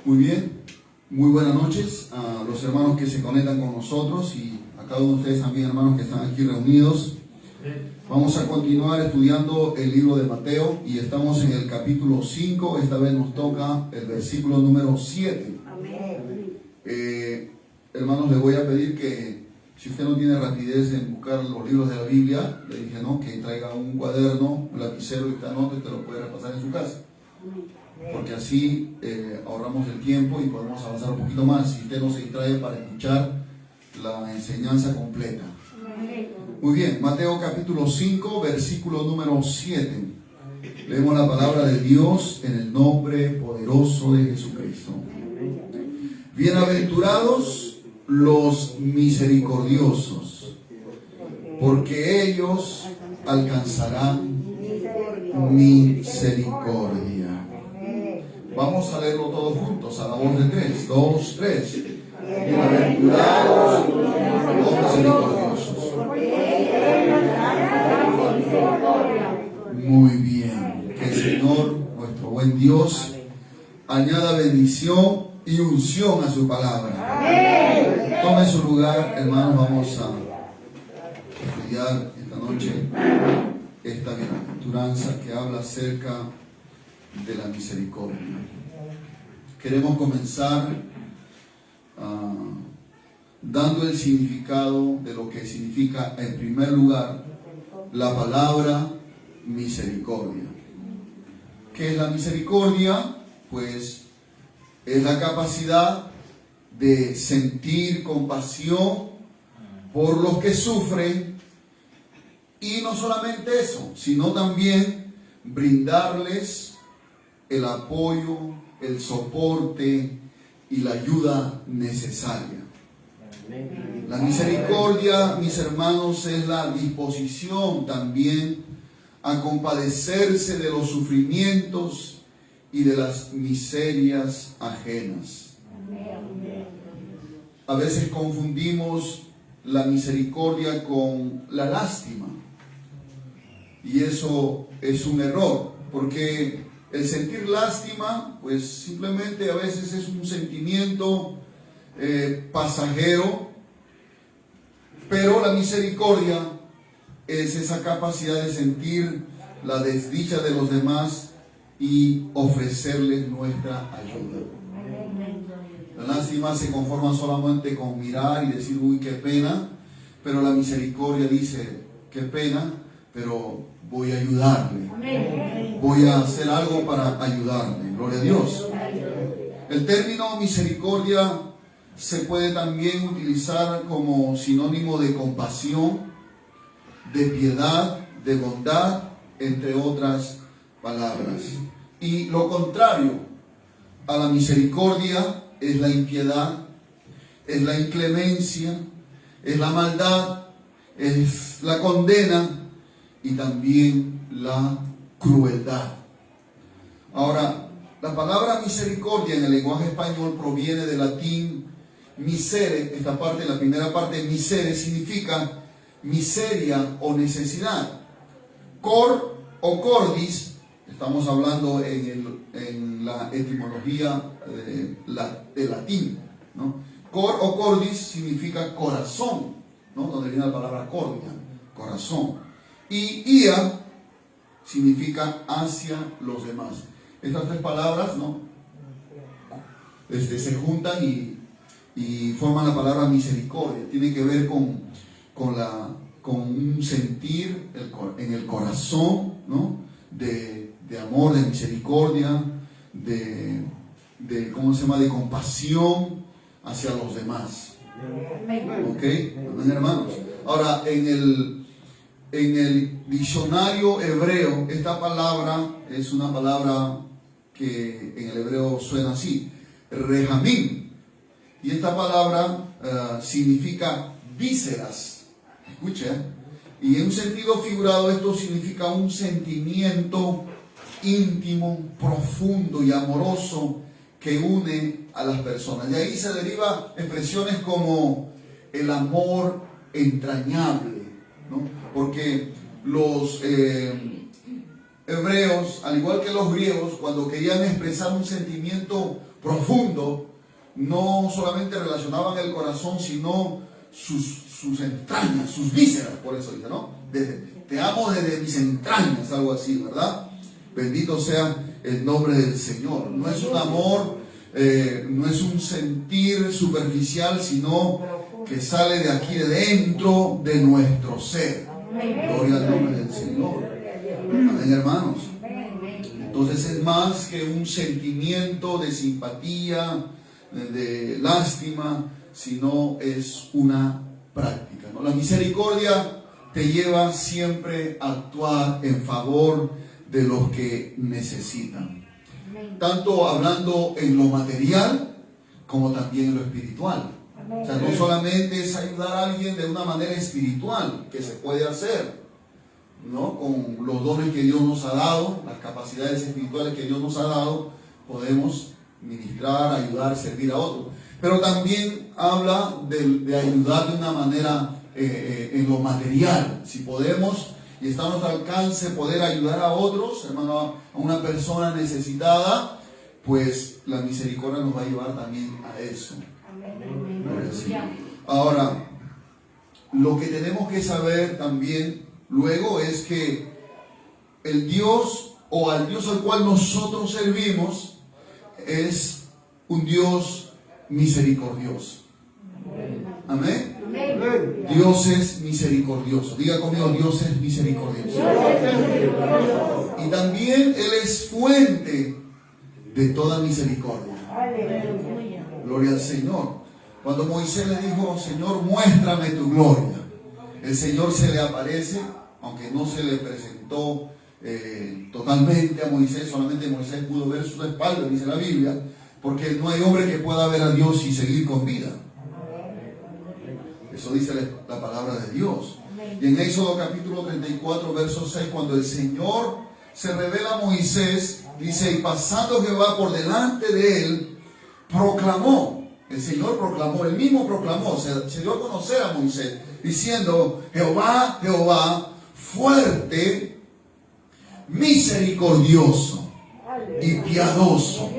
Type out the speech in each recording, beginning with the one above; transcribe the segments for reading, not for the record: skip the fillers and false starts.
Muy bien, muy buenas noches a los hermanos que se conectan con nosotros y a cada uno de ustedes también, hermanos que están aquí reunidos. Vamos a continuar estudiando el libro de Mateo y estamos en el capítulo 5. Esta vez nos toca el versículo número 7. Hermanos, les voy a pedir que si usted no tiene rapidez en buscar los libros de la Biblia, le dije que traiga un cuaderno, un lapicero y usted anote, que lo puede repasar en su casa. Porque así ahorramos el tiempo y podemos avanzar un poquito más si usted no se distrae para escuchar la enseñanza completa. Muy bien, Mateo capítulo 5, versículo número 7. Leemos la palabra de Dios en el nombre poderoso de Jesucristo. Bienaventurados los misericordiosos, porque ellos alcanzarán misericordia. Vamos a leerlo todos juntos a la voz de 3, 2, 3. Bienaventurados los misericordiosos. Muy bien, que el Señor, nuestro buen Dios, añada bendición y unción a su palabra. Tome su lugar, hermanos. Vamos a estudiar esta noche esta bienaventuranza que habla acerca de la misericordia. Queremos comenzar dando el significado de lo que significa en primer lugar la palabra misericordia. ¿Qué es la misericordia? Pues es la capacidad de sentir compasión por los que sufren, y no solamente eso, sino también brindarles el apoyo, el soporte y la ayuda necesaria. La misericordia, mis hermanos, es la disposición también a compadecerse de los sufrimientos y de las miserias ajenas. A veces confundimos la misericordia con la lástima, y eso es un error, porque el sentir lástima, pues simplemente a veces es un sentimiento pasajero, pero la misericordia es esa capacidad de sentir la desdicha de los demás y ofrecerles nuestra ayuda. La lástima se conforma solamente con mirar y decir, uy, qué pena, pero la misericordia dice, qué pena, pero voy a ayudarle, voy a hacer algo para ayudarle. Gloria a Dios. El término misericordia se puede también utilizar como sinónimo de compasión, de piedad, de bondad, entre otras palabras. Y lo contrario a la misericordia es la impiedad, es la inclemencia, es la maldad, es la condena y también la crueldad. Ahora, la palabra misericordia en el lenguaje español proviene del latín misere. Esta parte, la primera parte, misere, significa miseria o necesidad. Cor o cordis, estamos hablando en la etimología de latín, ¿no? Cor o cordis significa corazón, ¿no? Donde viene la palabra cordia, corazón. Y ia significa hacia los demás. Estas tres palabras, ¿no? Se juntan y forman la palabra misericordia. Tiene que ver con un sentir en el corazón, ¿no? De amor, de misericordia, de compasión hacia los demás. ¿Ok? Amén, hermanos. Ahora, en el diccionario hebreo, esta palabra es una palabra que en el hebreo suena así, rejamín. Y esta palabra significa vísceras. Escuche, y en un sentido figurado esto significa un sentimiento íntimo, profundo y amoroso que une a las personas. De ahí se deriva expresiones como el amor entrañable, ¿no? Porque los hebreos, al igual que los griegos, cuando querían expresar un sentimiento profundo, no solamente relacionaban el corazón, sino sus entrañas, sus vísceras, por eso dice, ¿no? Te amo desde mis entrañas, algo así, ¿verdad? Bendito sea el nombre del Señor. No es un amor, no es un sentir superficial, sino que sale de aquí, de dentro de nuestro ser. Gloria al nombre del Señor. Amén, hermanos. Entonces es más que un sentimiento de simpatía, de lástima, sino es una práctica, ¿no? La misericordia te lleva siempre a actuar en favor de los que necesitan, tanto hablando en lo material como también en lo espiritual. O sea, no solamente es ayudar a alguien de una manera espiritual, que se puede hacer, ¿no? Con los dones que Dios nos ha dado, las capacidades espirituales que Dios nos ha dado, podemos ministrar, ayudar, servir a otros. Pero también habla de ayudar de una manera en lo material. Si podemos y está a nuestro alcance poder ayudar a otros, hermano, a una persona necesitada, pues la misericordia nos va a llevar también a eso. Ahora, lo que tenemos que saber también luego es que el Dios o al Dios al cual nosotros servimos es un Dios misericordioso. Amén. Dios es misericordioso. Diga conmigo, Dios es misericordioso. Y también Él es fuente de toda misericordia. Gloria al Señor. Cuando Moisés le dijo, Señor, muéstrame tu gloria, el Señor se le aparece, aunque no se le presentó totalmente a Moisés, solamente Moisés pudo ver su espalda, dice la Biblia, porque no hay hombre que pueda ver a Dios y seguir con vida. Eso dice la palabra de Dios. Y en Éxodo capítulo 34, verso 6, cuando el Señor se revela a Moisés, dice, y pasando Jehová por delante de él, proclamó, el Señor proclamó, él mismo proclamó, se dio a conocer a Moisés, diciendo, Jehová, Jehová, fuerte, misericordioso y piadoso.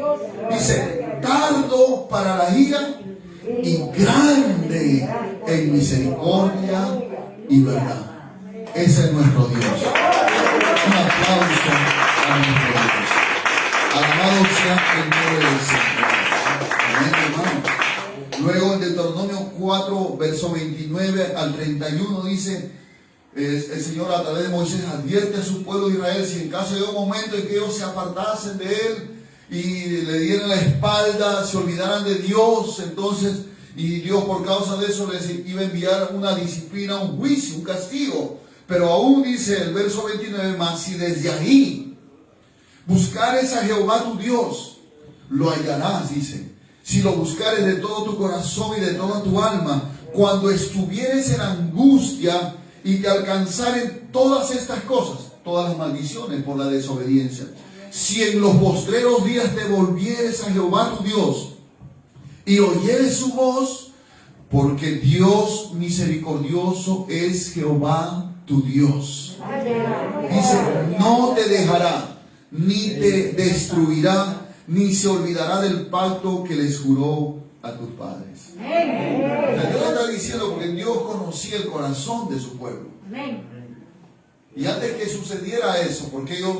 Dice, tardo para la ira y grande en misericordia y verdad. Ese es nuestro Dios. Un aplauso a nuestro Dios. Alabado sea el nombre del Señor. Amén, hermano. Luego en Deuteronomio 4, verso 29 al 31 dice, el Señor a través de Moisés advierte a su pueblo de Israel, si en caso de un momento en que ellos se apartasen de él y le dieran la espalda, se olvidaran de Dios, entonces, y Dios por causa de eso les iba a enviar una disciplina, un juicio, un castigo. Pero aún dice el verso 29 más, si desde ahí buscares a Jehová tu Dios, lo hallarás, dice. Si lo buscares de todo tu corazón y de toda tu alma, cuando estuvieres en angustia y te alcanzaren todas estas cosas, todas las maldiciones por la desobediencia. Si en los postreros días te volvieres a Jehová tu Dios y oyeres su voz, porque Dios misericordioso es Jehová tu Dios. Dice, no te dejará, ni te destruirá, ni se olvidará del pacto que les juró a tus padres. Dios está diciendo porque Dios conocía el corazón de su pueblo. Y antes que sucediera eso, porque ellos,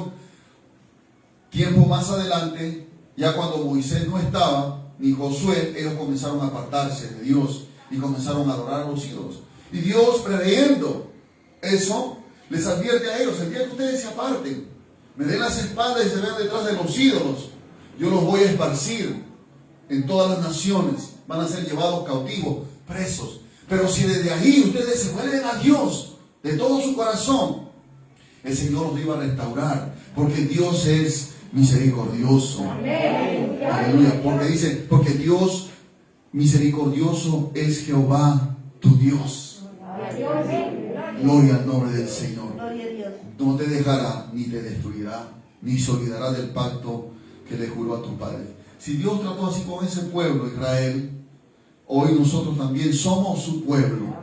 tiempo más adelante, ya cuando Moisés no estaba, ni Josué, ellos comenzaron a apartarse de Dios y comenzaron a adorar a los ídolos. Y Dios, preveyendo eso, les advierte a ellos, el día que ustedes se aparten, me den las espaldas y se vean detrás de los ídolos, yo los voy a esparcir en todas las naciones, van a ser llevados cautivos, presos. Pero si desde ahí ustedes se vuelven a Dios de todo su corazón, el Señor los iba a restaurar, porque Dios es misericordioso. Aleluya. Porque dice, porque Dios misericordioso es Jehová tu Dios. Gloria al nombre del Señor. No te dejará ni te destruirá, ni se olvidará del pacto que le juró a tus padres. Si Dios trató así con ese pueblo, Israel, hoy nosotros también somos su pueblo.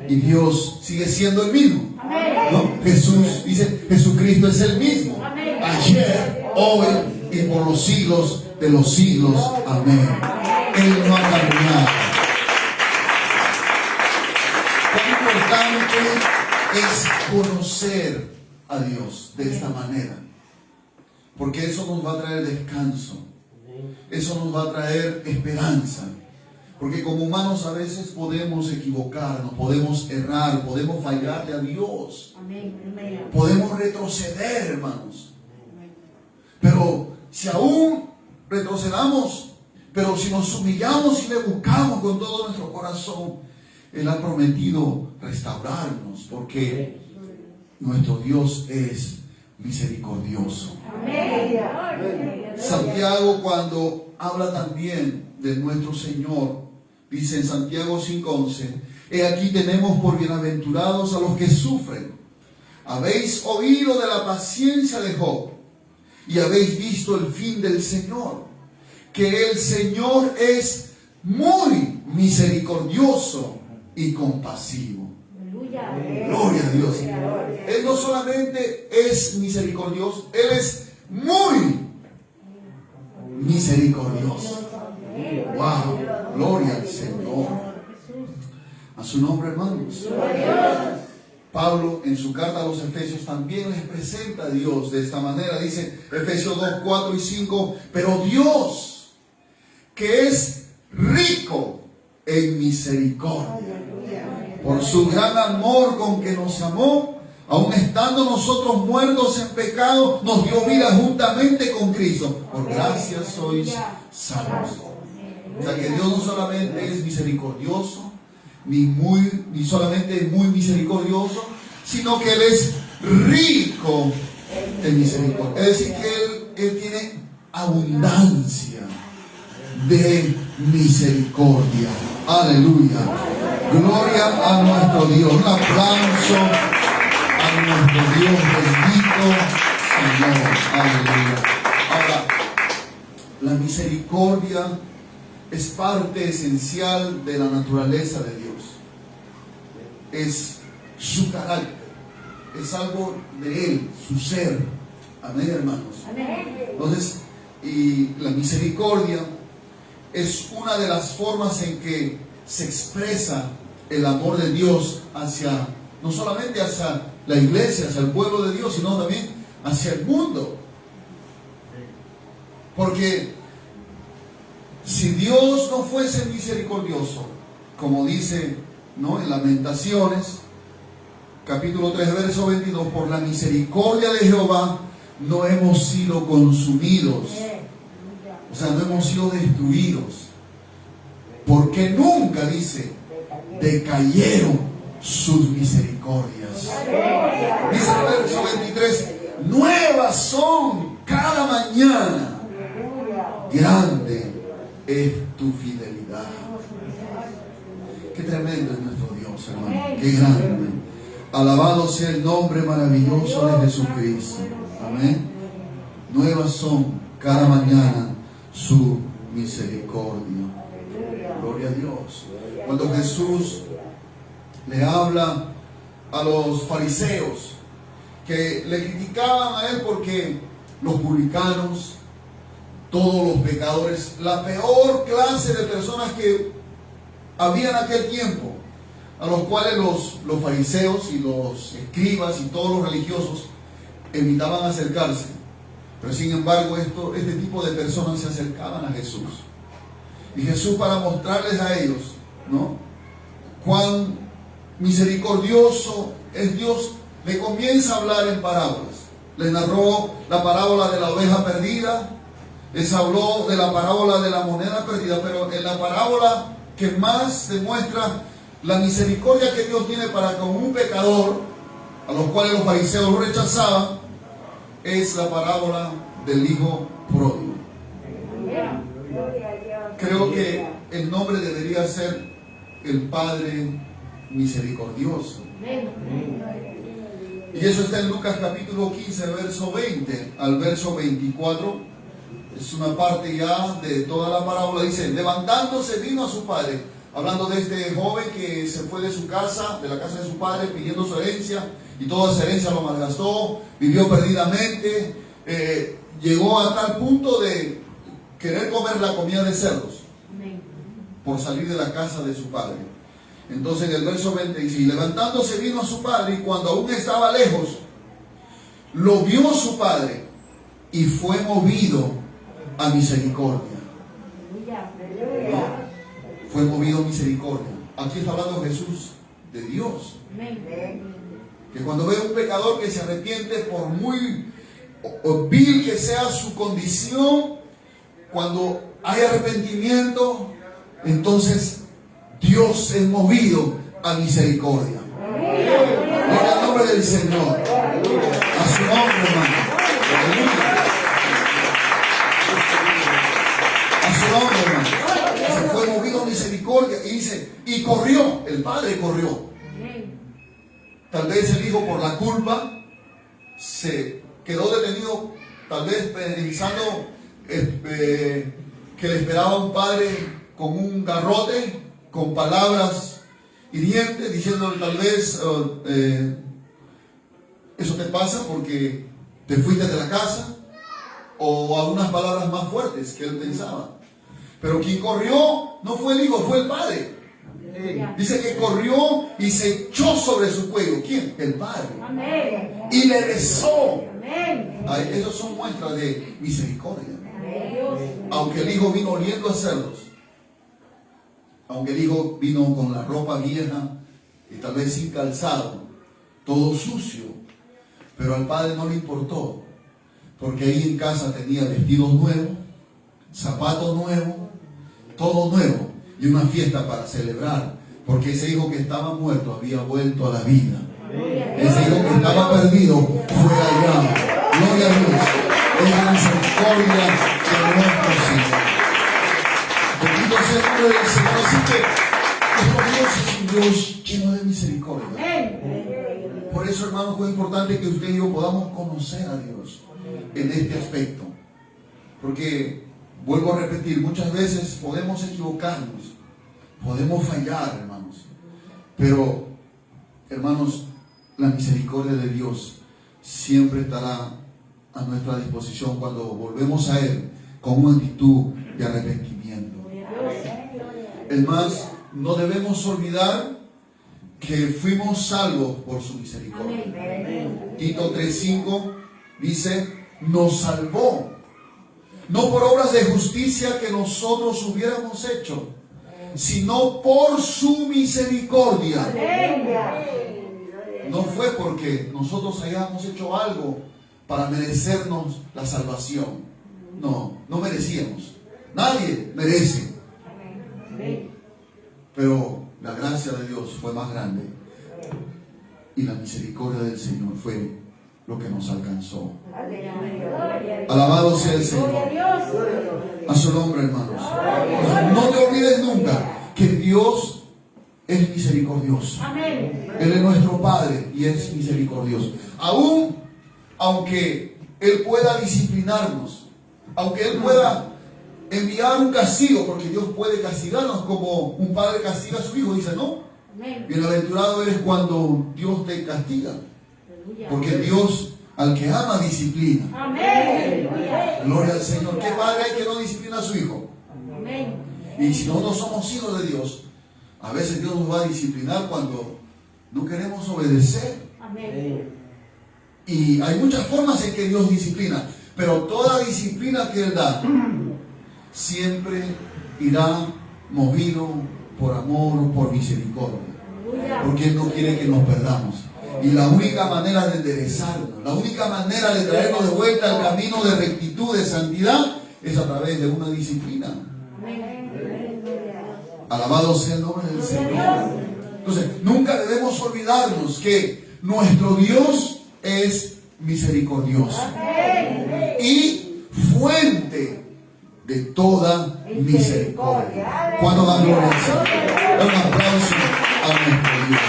Y Dios sigue siendo el mismo. ¿No? Jesús dice, Jesucristo es el mismo. Ayer, hoy y por los siglos de los siglos. Amén. Él no ha cambiado. Cuán importante es conocer a Dios de esta manera, porque eso nos va a traer descanso, eso nos va a traer esperanza, porque como humanos a veces podemos equivocarnos, podemos errar, podemos fallarle a Dios, podemos retroceder, hermanos, pero si aún retrocedamos, pero si nos humillamos y le buscamos con todo nuestro corazón, Él ha prometido restaurarnos, porque nuestro Dios es misericordioso. Santiago, cuando habla también de nuestro Señor, dice en Santiago 5:11: he aquí tenemos por bienaventurados a los que sufren. Habéis oído de la paciencia de Job y habéis visto el fin del Señor, que el Señor es muy misericordioso y compasivo. Gloria a Dios. Él no solamente es misericordioso, Él es muy misericordioso. Wow, gloria al Señor. A su nombre, hermanos. Pablo en su carta a los Efesios también les presenta a Dios de esta manera. Dice Efesios 2, 4 y 5: pero Dios, que es rico en misericordia, por su gran amor con que nos amó, aun estando nosotros muertos en pecado, nos dio vida juntamente con Cristo. Por gracia sois salvos. O sea que Dios no solamente es misericordioso, ni solamente muy misericordioso, sino que Él es rico en misericordia. Es decir, que Él tiene abundancia de misericordia. Aleluya. Gloria a nuestro Dios. Un aplauso a nuestro Dios bendito, Señor. Aleluya. Ahora, la misericordia es parte esencial de la naturaleza de Dios. Es su carácter. Es algo de Él, su ser. Amén, hermanos. Entonces, y la misericordia es una de las formas en que se expresa el amor de Dios hacia, no solamente hacia la iglesia, hacia el pueblo de Dios, sino también hacia el mundo. Porque si Dios no fuese misericordioso, como dice, ¿no?, en Lamentaciones, capítulo 3, verso 22, por la misericordia de Jehová no hemos sido consumidos. O sea, no hemos sido destruidos. Porque nunca, dice, decayeron sus misericordias. Dice el verso 23, nuevas son cada mañana. Grande es tu fidelidad. Qué tremendo es nuestro Dios, hermano. Qué grande. Alabado sea el nombre maravilloso de Jesucristo. Amén. Nuevas son cada mañana su misericordia. Gloria a Dios. Cuando Jesús le habla a los fariseos que le criticaban a Él porque los publicanos, todos los pecadores, la peor clase de personas que había en aquel tiempo, a los cuales los fariseos y los escribas y todos los religiosos evitaban acercarse. Pero sin embargo, este tipo de personas se acercaban a Jesús. Y Jesús, para mostrarles a ellos, ¿no?, cuán misericordioso es Dios, le comienza a hablar en parábolas. Les narró la parábola de la oveja perdida, les habló de la parábola de la moneda perdida, pero en la parábola que más demuestra la misericordia que Dios tiene para con un pecador, a los cuales los fariseos lo rechazaban, es la parábola del hijo pródigo. Creo que el nombre debería ser el Padre Misericordioso. Y eso está en Lucas capítulo 15, verso 20 al verso 24. Es una parte ya de toda la parábola. Dice, levantándose vino a su padre, hablando de este joven que se fue de su casa, de la casa de su padre, pidiendo su herencia, y toda esa herencia lo malgastó, vivió perdidamente, llegó a tal punto de querer comer la comida de cerdos por salir de la casa de su padre. Entonces en el verso 20 dice, y levantándose vino a su padre, y cuando aún estaba lejos, lo vio su padre, y fue movido a misericordia. ¿No? Fue movido a misericordia. Aquí está hablando Jesús de Dios. Que cuando ve a un pecador que se arrepiente, por muy vil que sea su condición, cuando hay arrepentimiento, entonces Dios es movido a misericordia. Gloria al nombre del Señor. A su nombre, hermano. A su nombre, hermano. Se fue movido a misericordia. Y dice, y corrió. El padre corrió. Tal vez el hijo, por la culpa, se quedó detenido, tal vez pensando que le esperaba un padre con un garrote, con palabras hirientes, diciéndole tal vez, eso te pasa porque te fuiste de la casa, o algunas palabras más fuertes que él pensaba. Pero quien corrió no fue el hijo, fue el padre. Dice que corrió y se echó sobre su cuello. ¿Quién? El padre. Amén. Y le besó. Ay, esos son muestras de misericordia. Aunque el hijo vino oliendo a cerdos, aunque el hijo vino con la ropa vieja y tal vez sin calzado, todo sucio, pero al padre no le importó, porque ahí en casa tenía vestidos nuevos, zapatos nuevos, todo nuevo, y una fiesta para celebrar, porque ese hijo que estaba muerto había vuelto a la vida. Ese hijo que estaba perdido fue hallado. Gloria a Dios. Es la misericordia de nuestro Señor. Bendito sea el nombre del Señor. Así que nuestro Dios es un Dios lleno de misericordia. Por eso, hermanos, es importante que usted y yo podamos conocer a Dios en este aspecto. Porque, vuelvo a repetir, muchas veces podemos equivocarnos, podemos fallar, hermanos. Pero, hermanos, la misericordia de Dios siempre estará a nuestra disposición cuando volvemos a Él con una actitud de arrepentimiento. Es más, no debemos olvidar que fuimos salvos por su misericordia. Tito 3:5 dice, nos salvó, no por obras de justicia que nosotros hubiéramos hecho, sino por su misericordia. No fue porque nosotros hayamos hecho algo para merecernos la salvación. No, no merecíamos. Nadie merece. Pero la gracia de Dios fue más grande. Y la misericordia del Señor fue lo que nos alcanzó. Alabado sea el Señor. A su nombre, hermanos. No te olvides nunca que Dios es misericordioso. Él es nuestro Padre y es misericordioso. Aunque Él pueda disciplinarnos, aunque Él pueda enviar un castigo, porque Dios puede castigarnos como un padre castiga a su hijo. Dice, no, bienaventurado eres cuando Dios te castiga, porque Dios al que ama disciplina. Gloria al Señor. ¿Qué padre hay que no disciplina a su hijo? Y si nosotros somos hijos de Dios, a veces Dios nos va a disciplinar cuando no queremos obedecer. Y hay muchas formas en que Dios disciplina, pero toda disciplina que Él da siempre irá movido por amor, por misericordia, porque Él no quiere que nos perdamos. Y la única manera de enderezarnos, la única manera de traernos de vuelta al camino de rectitud, de santidad, es a través de una disciplina. Alabado sea el nombre del Señor. Entonces, nunca debemos olvidarnos que nuestro Dios es misericordioso y fuente de toda misericordia. ¿Cuándo dan gloria al Señor? Un aplauso a nuestro Dios.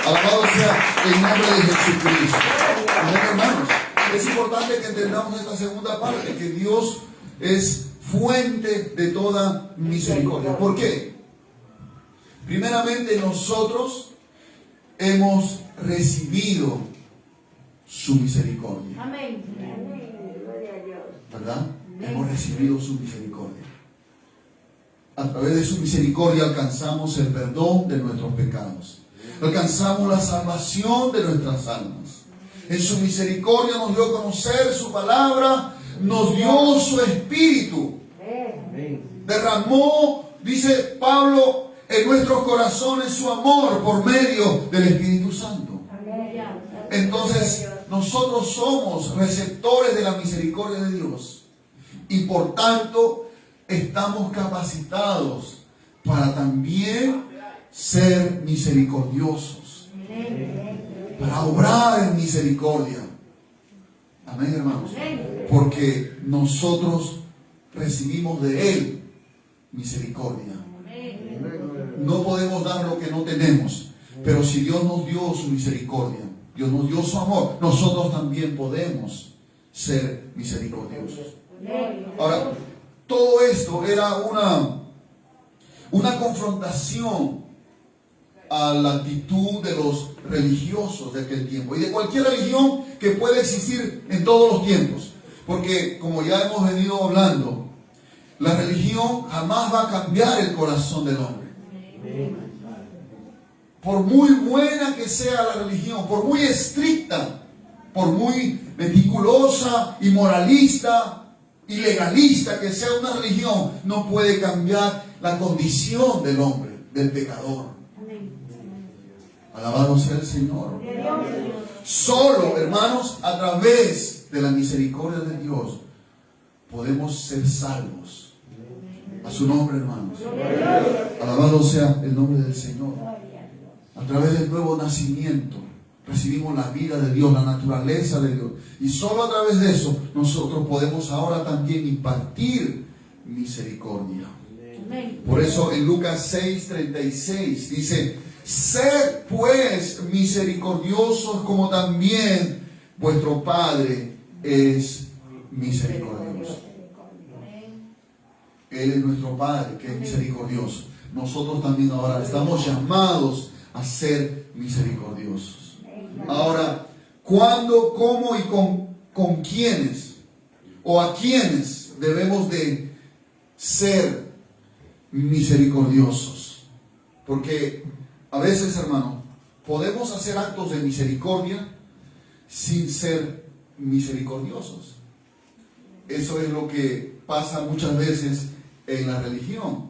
Alabado sea el nombre de Jesucristo. Amén, hermanos. Es importante que entendamos esta segunda parte, que Dios es fuente de toda misericordia. ¿Por qué? Primeramente, nosotros hemos recibido su misericordia. Amén. ¿Verdad? Hemos recibido su misericordia. A través de su misericordia alcanzamos el perdón de nuestros pecados. Alcanzamos la salvación de nuestras almas. En su misericordia nos dio a conocer su palabra, nos dio su espíritu. Derramó, dice Pablo, en nuestros corazones su amor por medio del Espíritu Santo. Entonces, nosotros somos receptores de la misericordia de Dios y por tanto estamos capacitados para también ser misericordiosos, para obrar en misericordia. Amén, hermanos. Porque nosotros recibimos de Él misericordia. No podemos dar lo que no tenemos, pero si Dios nos dio su misericordia, Dios nos dio su amor, nosotros también podemos ser misericordiosos. Ahora, todo esto era una confrontación a la actitud de los religiosos de aquel tiempo y de cualquier religión que pueda existir en todos los tiempos. Porque, como ya hemos venido hablando, la religión jamás va a cambiar el corazón del hombre. Por muy buena que sea la religión, por muy estricta, por muy meticulosa y moralista y legalista que sea una religión, no puede cambiar la condición del hombre, del pecador. Alabado sea el Señor. Solo, hermanos, a través de la misericordia de Dios podemos ser salvos. A su nombre, hermanos. Alabado sea el nombre del Señor. A través del nuevo nacimiento recibimos la vida de Dios, la naturaleza de Dios. Y solo a través de eso nosotros podemos ahora también impartir misericordia. Por eso en Lucas 6:36 dice: sed pues misericordiosos como también vuestro Padre es misericordioso. Él es nuestro Padre que es misericordioso. Nosotros también ahora estamos llamados a ser misericordiosos. Ahora, ¿cuándo, cómo y con quiénes o a quiénes debemos de ser misericordiosos? Porque a veces, hermano, podemos hacer actos de misericordia sin ser misericordiosos. Eso es lo que pasa muchas veces en la religión,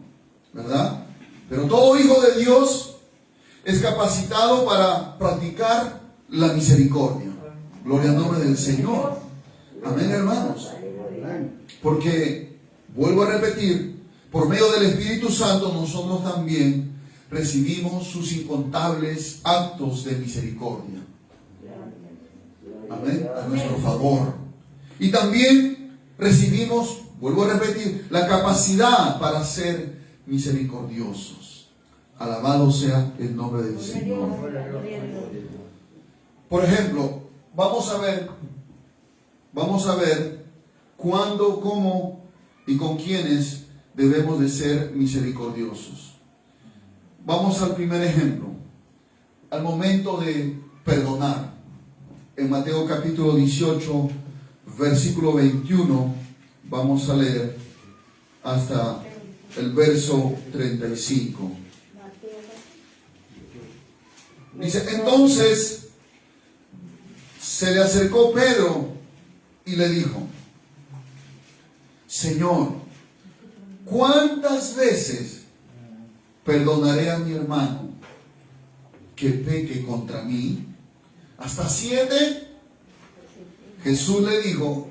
¿verdad? Pero todo hijo de Dios es capacitado para practicar la misericordia. Gloria al nombre del Señor. Amén, hermanos. Porque, vuelvo a repetir, por medio del Espíritu Santo nosotros también recibimos sus incontables actos de misericordia. Amén. A nuestro favor. Y también recibimos, vuelvo a repetir, la capacidad para ser misericordiosos. Alabado sea el nombre del Señor. Por ejemplo, vamos a ver cuándo, cómo y con quiénes debemos de ser misericordiosos. Vamos al primer ejemplo, al momento de perdonar. En Mateo capítulo 18, versículo 21, vamos a leer hasta el verso 35. Dice: entonces se le acercó Pedro y le dijo: Señor, ¿cuántas veces perdonaré a mi hermano que peque contra mí? ¿Hasta 7? Jesús le dijo: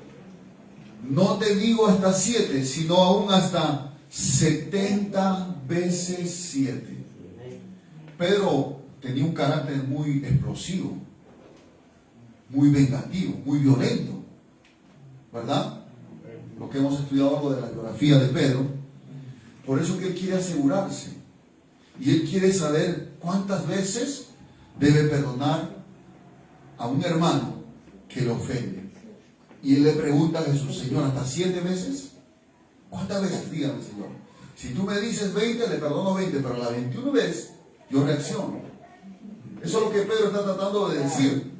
no te digo hasta 7, sino aún hasta 70 veces 7. Pedro tenía un carácter muy explosivo, muy vengativo, muy violento, ¿verdad? Lo que hemos estudiado algo de la biografía de Pedro. Por eso que él quiere asegurarse. Y él quiere saber cuántas veces debe perdonar a un hermano que le ofende. Y él le pregunta a Jesús: Señor, ¿hasta 7 veces? ¿Cuántas veces? Dígame, Señor. Si tú me dices 20, le perdono 20, pero la 21 vez yo reacciono. Eso es lo que Pedro está tratando de decir.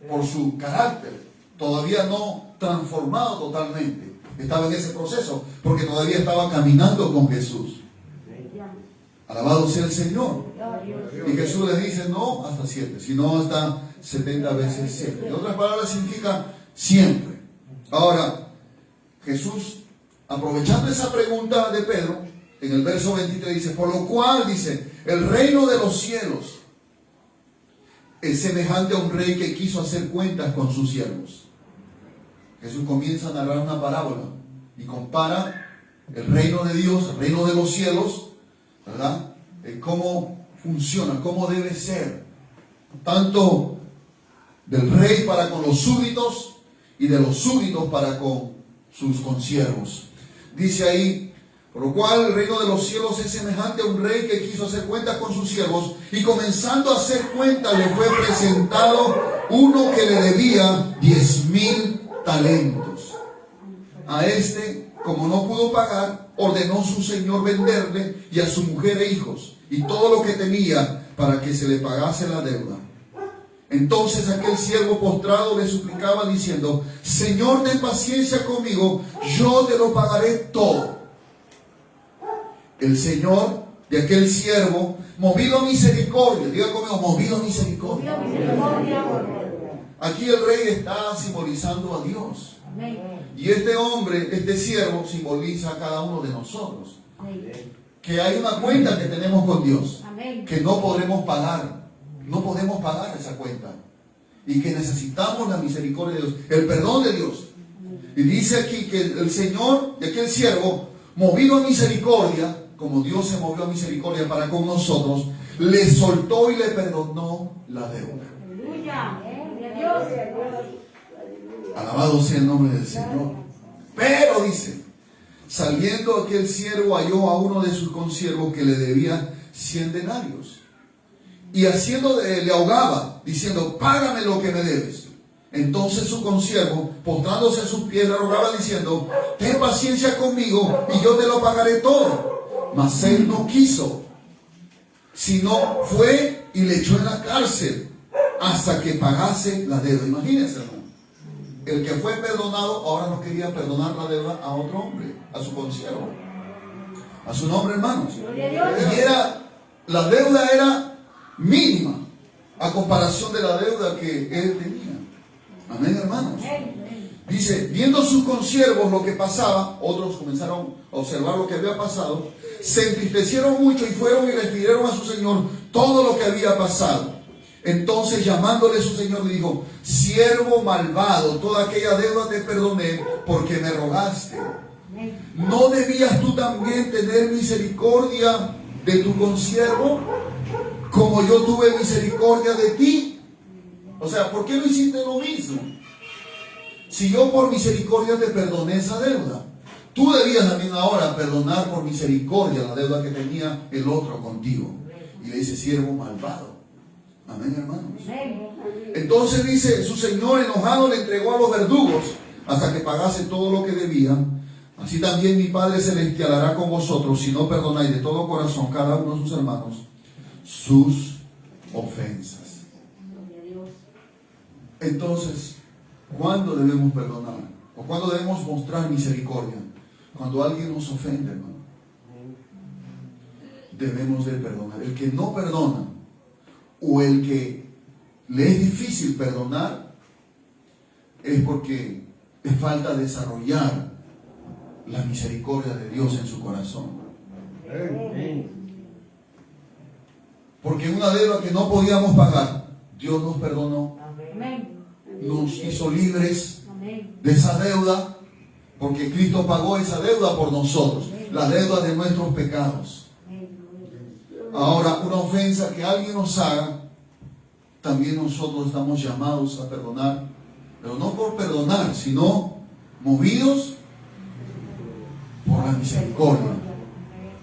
Por su carácter, todavía no transformado totalmente. estaba en ese proceso, porque todavía estaba caminando con Jesús. Alabado sea el Señor. Y Jesús le dice, no hasta 7, sino hasta 70 veces 7. En otras palabras, significa siempre. Ahora, Jesús, aprovechando esa pregunta de Pedro, en el verso 23 dice, por lo cual, dice, el reino de los cielos es semejante a un rey que quiso hacer cuentas con sus siervos. Jesús comienza a narrar una parábola y compara el reino de Dios, el reino de los cielos, ¿verdad? Cómo funciona, cómo debe ser, tanto del rey para con los súbditos y de los súbditos para con sus consiervos. Dice ahí, por lo cual el reino de los cielos es semejante a un rey que quiso hacer cuentas con sus siervos, y comenzando a hacer cuentas le fue presentado uno que le debía 10,000 talentos. A este, como no pudo pagar, ordenó su señor venderle y a su mujer e hijos y todo lo que tenía para que se le pagase la deuda. Entonces aquel siervo postrado le suplicaba diciendo, Señor, ten paciencia conmigo, yo te lo pagaré todo. El Señor de aquel siervo, movido a misericordia, diga conmigo, movido a misericordia. Aquí el rey está simbolizando a Dios. Y este hombre, este siervo, simboliza a cada uno de nosotros. Que hay una cuenta que tenemos con Dios, que no podremos pagar. No podemos pagar esa cuenta. Y que necesitamos la misericordia de Dios, el perdón de Dios. Y dice aquí que el Señor de aquel siervo, movido a misericordia, como Dios se movió a misericordia para con nosotros, le soltó y le perdonó la deuda. Alabado sea el nombre del Señor. Pero dice, saliendo aquel siervo halló a uno de sus consiervos que le debía 100 denarios. Y haciendo le ahogaba, diciendo, págame lo que me debes. Entonces su consiervo, postrándose a sus pies, le rogaba diciendo, ten paciencia conmigo y yo te lo pagaré todo. Mas él no quiso, sino fue y le echó en la cárcel hasta que pagase la deuda. Imagínense, hermano. El que fue perdonado ahora no quería perdonar la deuda a otro hombre, a su consiervo, a su nombre, hermanos. Y la deuda era mínima a comparación de la deuda que él tenía. Amén, hermanos. Dice, viendo sus consiervos lo que pasaba, otros comenzaron a observar lo que había pasado, se entristecieron mucho y fueron y refirieron a su señor todo lo que había pasado. Entonces, llamándole su señor, le dijo, siervo malvado, toda aquella deuda te perdoné porque me rogaste. ¿No debías tú también tener misericordia de tu consiervo, como yo tuve misericordia de ti? O sea, ¿por qué no hiciste lo mismo? Si yo por misericordia te perdoné esa deuda, tú debías también ahora perdonar por misericordia la deuda que tenía el otro contigo. Y le dice, siervo malvado. Amén, hermanos. Entonces dice, su señor enojado le entregó a los verdugos hasta que pagase todo lo que debía. Así también mi Padre Celestial hará con vosotros si no perdonáis de todo corazón cada uno de sus hermanos sus ofensas. Entonces, ¿cuándo debemos perdonar? ¿O cuándo debemos mostrar misericordia? Cuando alguien nos ofende, hermano. Debemos de perdonar. El que no perdona, o el que le es difícil perdonar, es porque le falta desarrollar la misericordia de Dios en su corazón. Porque una deuda que no podíamos pagar, Dios nos perdonó, nos hizo libres de esa deuda, porque Cristo pagó esa deuda por nosotros, la deuda de nuestros pecados. Ahora, una ofensa que alguien nos haga, también nosotros estamos llamados a perdonar, pero no por perdonar, sino movidos por la misericordia.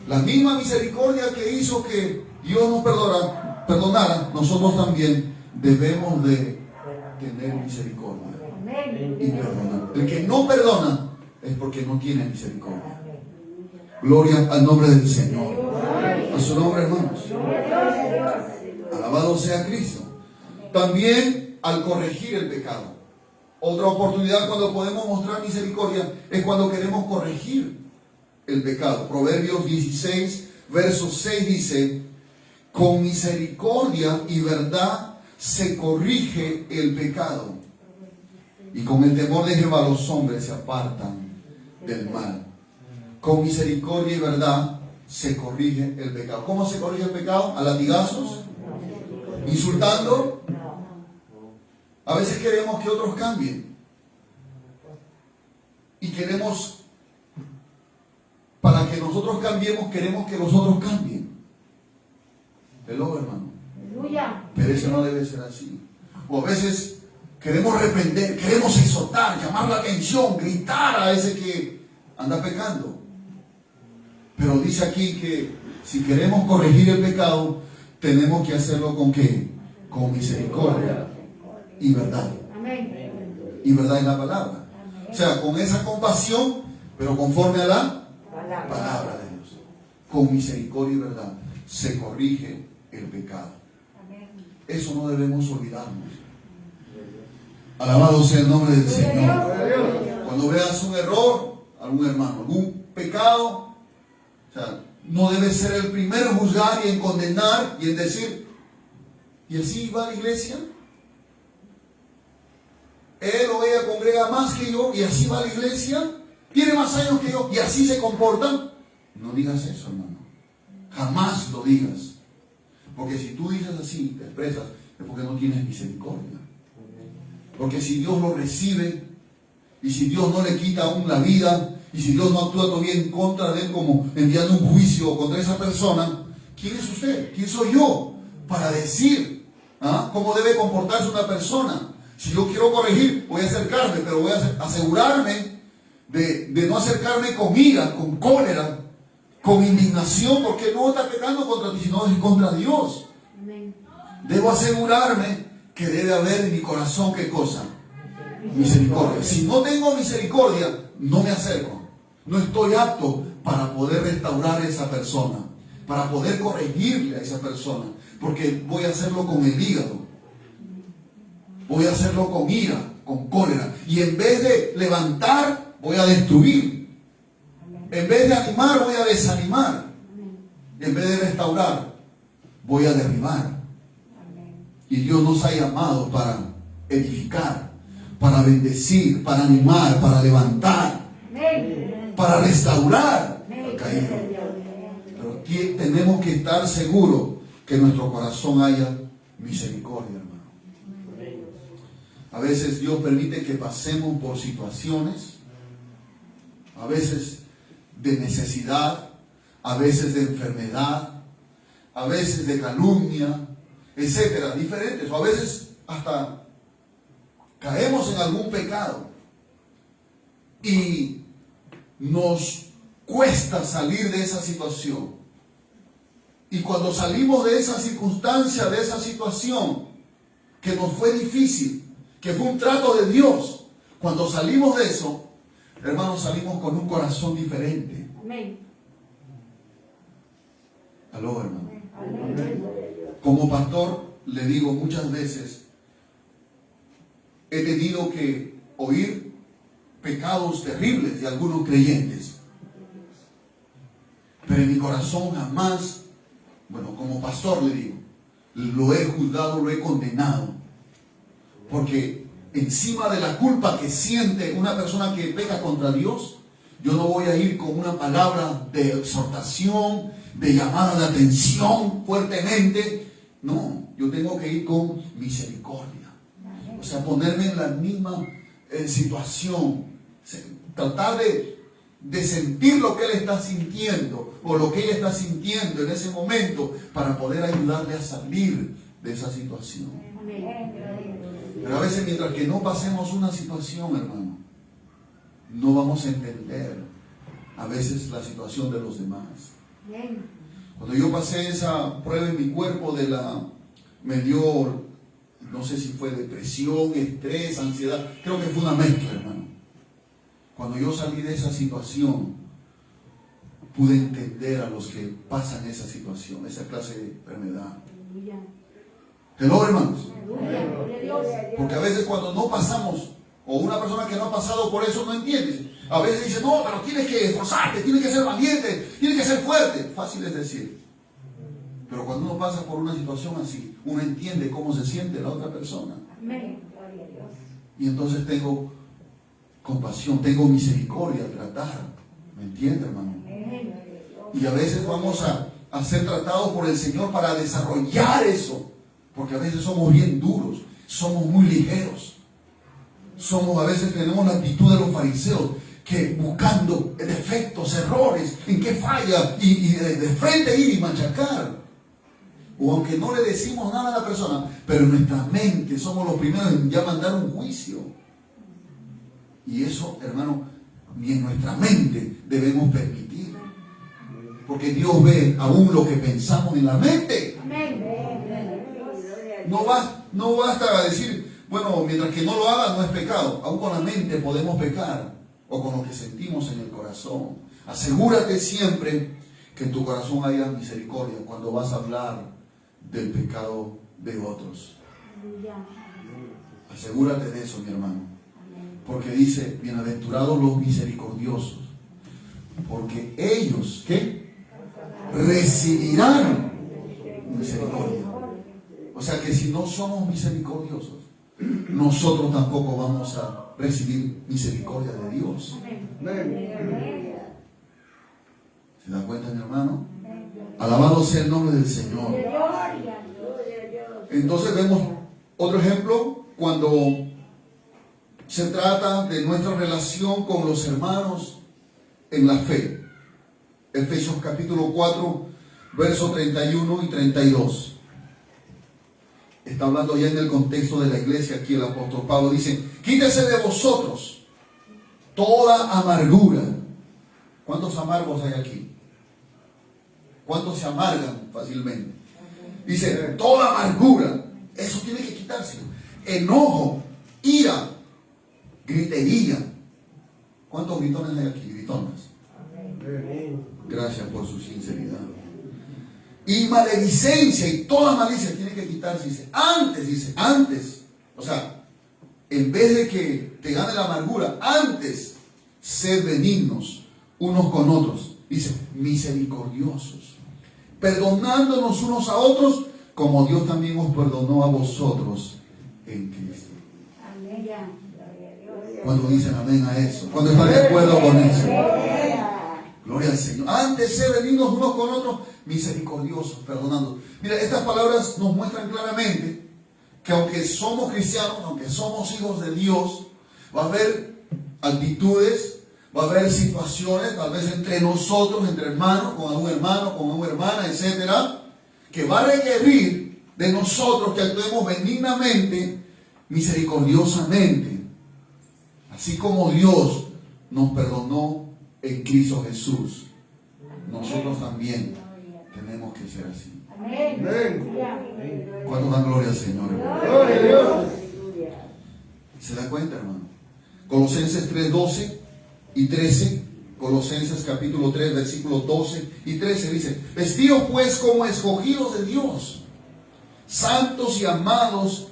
La misma misericordia que hizo que Dios nos perdonara, nosotros también debemos de tener misericordia y perdonar. El que no perdona es porque no tiene misericordia. Gloria al nombre del Señor. A su nombre, hermanos. Alabado sea Cristo. También al corregir el pecado Otra oportunidad cuando podemos mostrar misericordia es cuando queremos corregir el pecado. Proverbios 16, verso 6 dice: con misericordia y verdad se corrige el pecado, y con el temor de Jehová los hombres se apartan del mal. Con misericordia y verdad se corrige el pecado. ¿Cómo se corrige el pecado? ¿A latigazos? ¿Insultando? A veces queremos que otros cambien. Y queremos, para que nosotros cambiemos, queremos que los otros cambien. Hello, hermano. Pero eso no debe ser así. O a veces queremos reprender, queremos exhortar, llamar la atención, gritar a ese que anda pecando. Pero dice aquí que si queremos corregir el pecado, tenemos que hacerlo ¿con qué? Con misericordia y verdad. Y verdad en la palabra. O sea, con esa compasión, pero conforme a la palabra de Dios. Con misericordia y verdad se corrige el pecado. Eso no debemos olvidarnos. Alabado sea el nombre del Señor. Cuando veas un error, algún hermano, algún pecado, o sea, no debes ser el primero en juzgar y en condenar y en decir: ¿y así va a la iglesia? Él o ella congrega más que yo y así va a la iglesia. Tiene más años que yo y así se comporta. No digas eso, hermano. Jamás lo digas. Porque si tú dices así, te expresas, es porque no tienes misericordia. Porque si Dios lo recibe, y si Dios no le quita aún la vida, y si Dios no actúa todavía en contra de él, como enviando un juicio contra esa persona, ¿quién es usted? ¿Quién soy yo para decir cómo debe comportarse una persona? Si yo quiero corregir, voy a acercarme, pero voy a asegurarme de no acercarme con ira, con cólera, con indignación, porque no está pecando contra ti, sino es contra Dios. Debo asegurarme que debe haber en mi corazón, ¿qué cosa? Misericordia. Si no tengo misericordia, no me acerco. No estoy apto para poder restaurar a esa persona, para poder corregirle a esa persona, porque voy a hacerlo con el hígado, voy a hacerlo con ira, con cólera, y en vez de levantar, voy a destruir. En vez de animar, voy a desanimar. En vez de restaurar, voy a derribar. Y Dios nos ha llamado para edificar, para bendecir, para animar, para levantar, para restaurar al caído. Pero aquí tenemos que estar seguros que en nuestro corazón haya misericordia, hermano. A veces Dios permite que pasemos por situaciones, a veces de necesidad, a veces de enfermedad, a veces de calumnia, etcétera, diferentes, o a veces hasta caemos en algún pecado y nos cuesta salir de esa situación. Y cuando salimos de esa circunstancia, de esa situación que nos fue difícil, que fue un trato de Dios, cuando salimos de eso, hermanos, salimos con un corazón diferente. Amén. Aló, hermano. Amén. Como pastor, le digo muchas veces, he tenido que oír pecados terribles de algunos creyentes. Pero en mi corazón jamás, bueno, como pastor le digo, lo he juzgado, lo he condenado. Porque encima de la culpa que siente una persona que peca contra Dios, yo no voy a ir con una palabra de exhortación, de llamada de atención fuertemente. No, yo tengo que ir con misericordia. O sea, ponerme en la misma situación. Tratar de sentir lo que él está sintiendo o lo que ella está sintiendo en ese momento para poder ayudarle a salir de esa situación. Pero a veces, mientras que no pasemos una situación, hermano, no vamos a entender a veces la situación de los demás. Cuando yo pasé esa prueba en mi cuerpo me dio, no sé si fue depresión, estrés, ansiedad, creo que fue una mezcla, hermano. Cuando yo salí de esa situación, pude entender a los que pasan esa situación, esa clase de enfermedad. Hello, hermanos. Porque a veces cuando no pasamos O una persona que no ha pasado por eso no entiende. A veces dice, no, pero tienes que esforzarte, tienes que ser valiente, tienes que ser fuerte. Fácil es decir. Pero cuando uno pasa por una situación así, uno entiende cómo se siente la otra persona. Y entonces tengo compasión, tengo misericordia al tratar. ¿Me entiende, hermano? Y a veces vamos a ser tratados por el Señor para desarrollar eso. Porque a veces somos bien duros, somos muy ligeros. A veces tenemos la actitud de los fariseos, que buscando defectos, errores, en qué falla, y de frente ir y machacar. O aunque no le decimos nada a la persona, pero en nuestra mente somos los primeros en ya mandar un juicio. Y eso, hermano, ni en nuestra mente debemos permitir. Porque Dios ve aún lo que pensamos en la mente. No basta decir, bueno, mientras que no lo haga no es pecado. Aún con la mente podemos pecar. O con lo que sentimos en el corazón. Asegúrate siempre que en tu corazón haya misericordia cuando vas a hablar del pecado de otros. Asegúrate de eso, mi hermano. Porque dice, bienaventurados los misericordiosos, porque ellos, ¿qué? Recibirán misericordia. O sea que si no somos misericordiosos, nosotros tampoco vamos a recibir misericordia de Dios. ¿Se da cuenta, mi hermano? Alabado sea el nombre del Señor. Entonces vemos otro ejemplo cuando se trata de nuestra relación con los hermanos en la fe. Efesios capítulo 4, versos 31 y 32. Está hablando ya en el contexto de la iglesia. Aquí el apóstol Pablo dice, quítese de vosotros toda amargura. ¿Cuántos amargos hay aquí? ¿Cuántos se amargan fácilmente? Dice, toda amargura, eso tiene que quitarse. Enojo, ira, gritería. ¿Cuántos gritones hay aquí? Gritonas. Gracias por su sinceridad. Y maledicencia y toda malicia tiene que quitarse. Dice, antes. O sea, en vez de que te gane la amargura, antes ser benignos unos con otros. Dice, misericordiosos, perdonándonos unos a otros, como Dios también os perdonó a vosotros en Cristo. Amén. ¿Cuántos dicen amén a eso? ¿Cuántos están de acuerdo con eso? Gloria al Señor. Antes ser benignos unos con otros, misericordiosos, perdonando. Mira, estas palabras nos muestran claramente que aunque somos cristianos, aunque somos hijos de Dios, va a haber actitudes, va a haber situaciones, tal vez entre nosotros, entre hermanos, con algún hermano, con una hermana, etcétera, que va a requerir de nosotros que actuemos benignamente, misericordiosamente, así como Dios nos perdonó en Cristo Jesús. Nosotros también tenemos que ser así. Amén. ¿Cuánto dan gloria al Señor, hermano? Gloria a Dios. ¿Se da cuenta, hermano? Colosenses 3:12 y 13. Colosenses capítulo 3, versículos 12 y 13 dice, vestidos pues como escogidos de Dios, santos y amados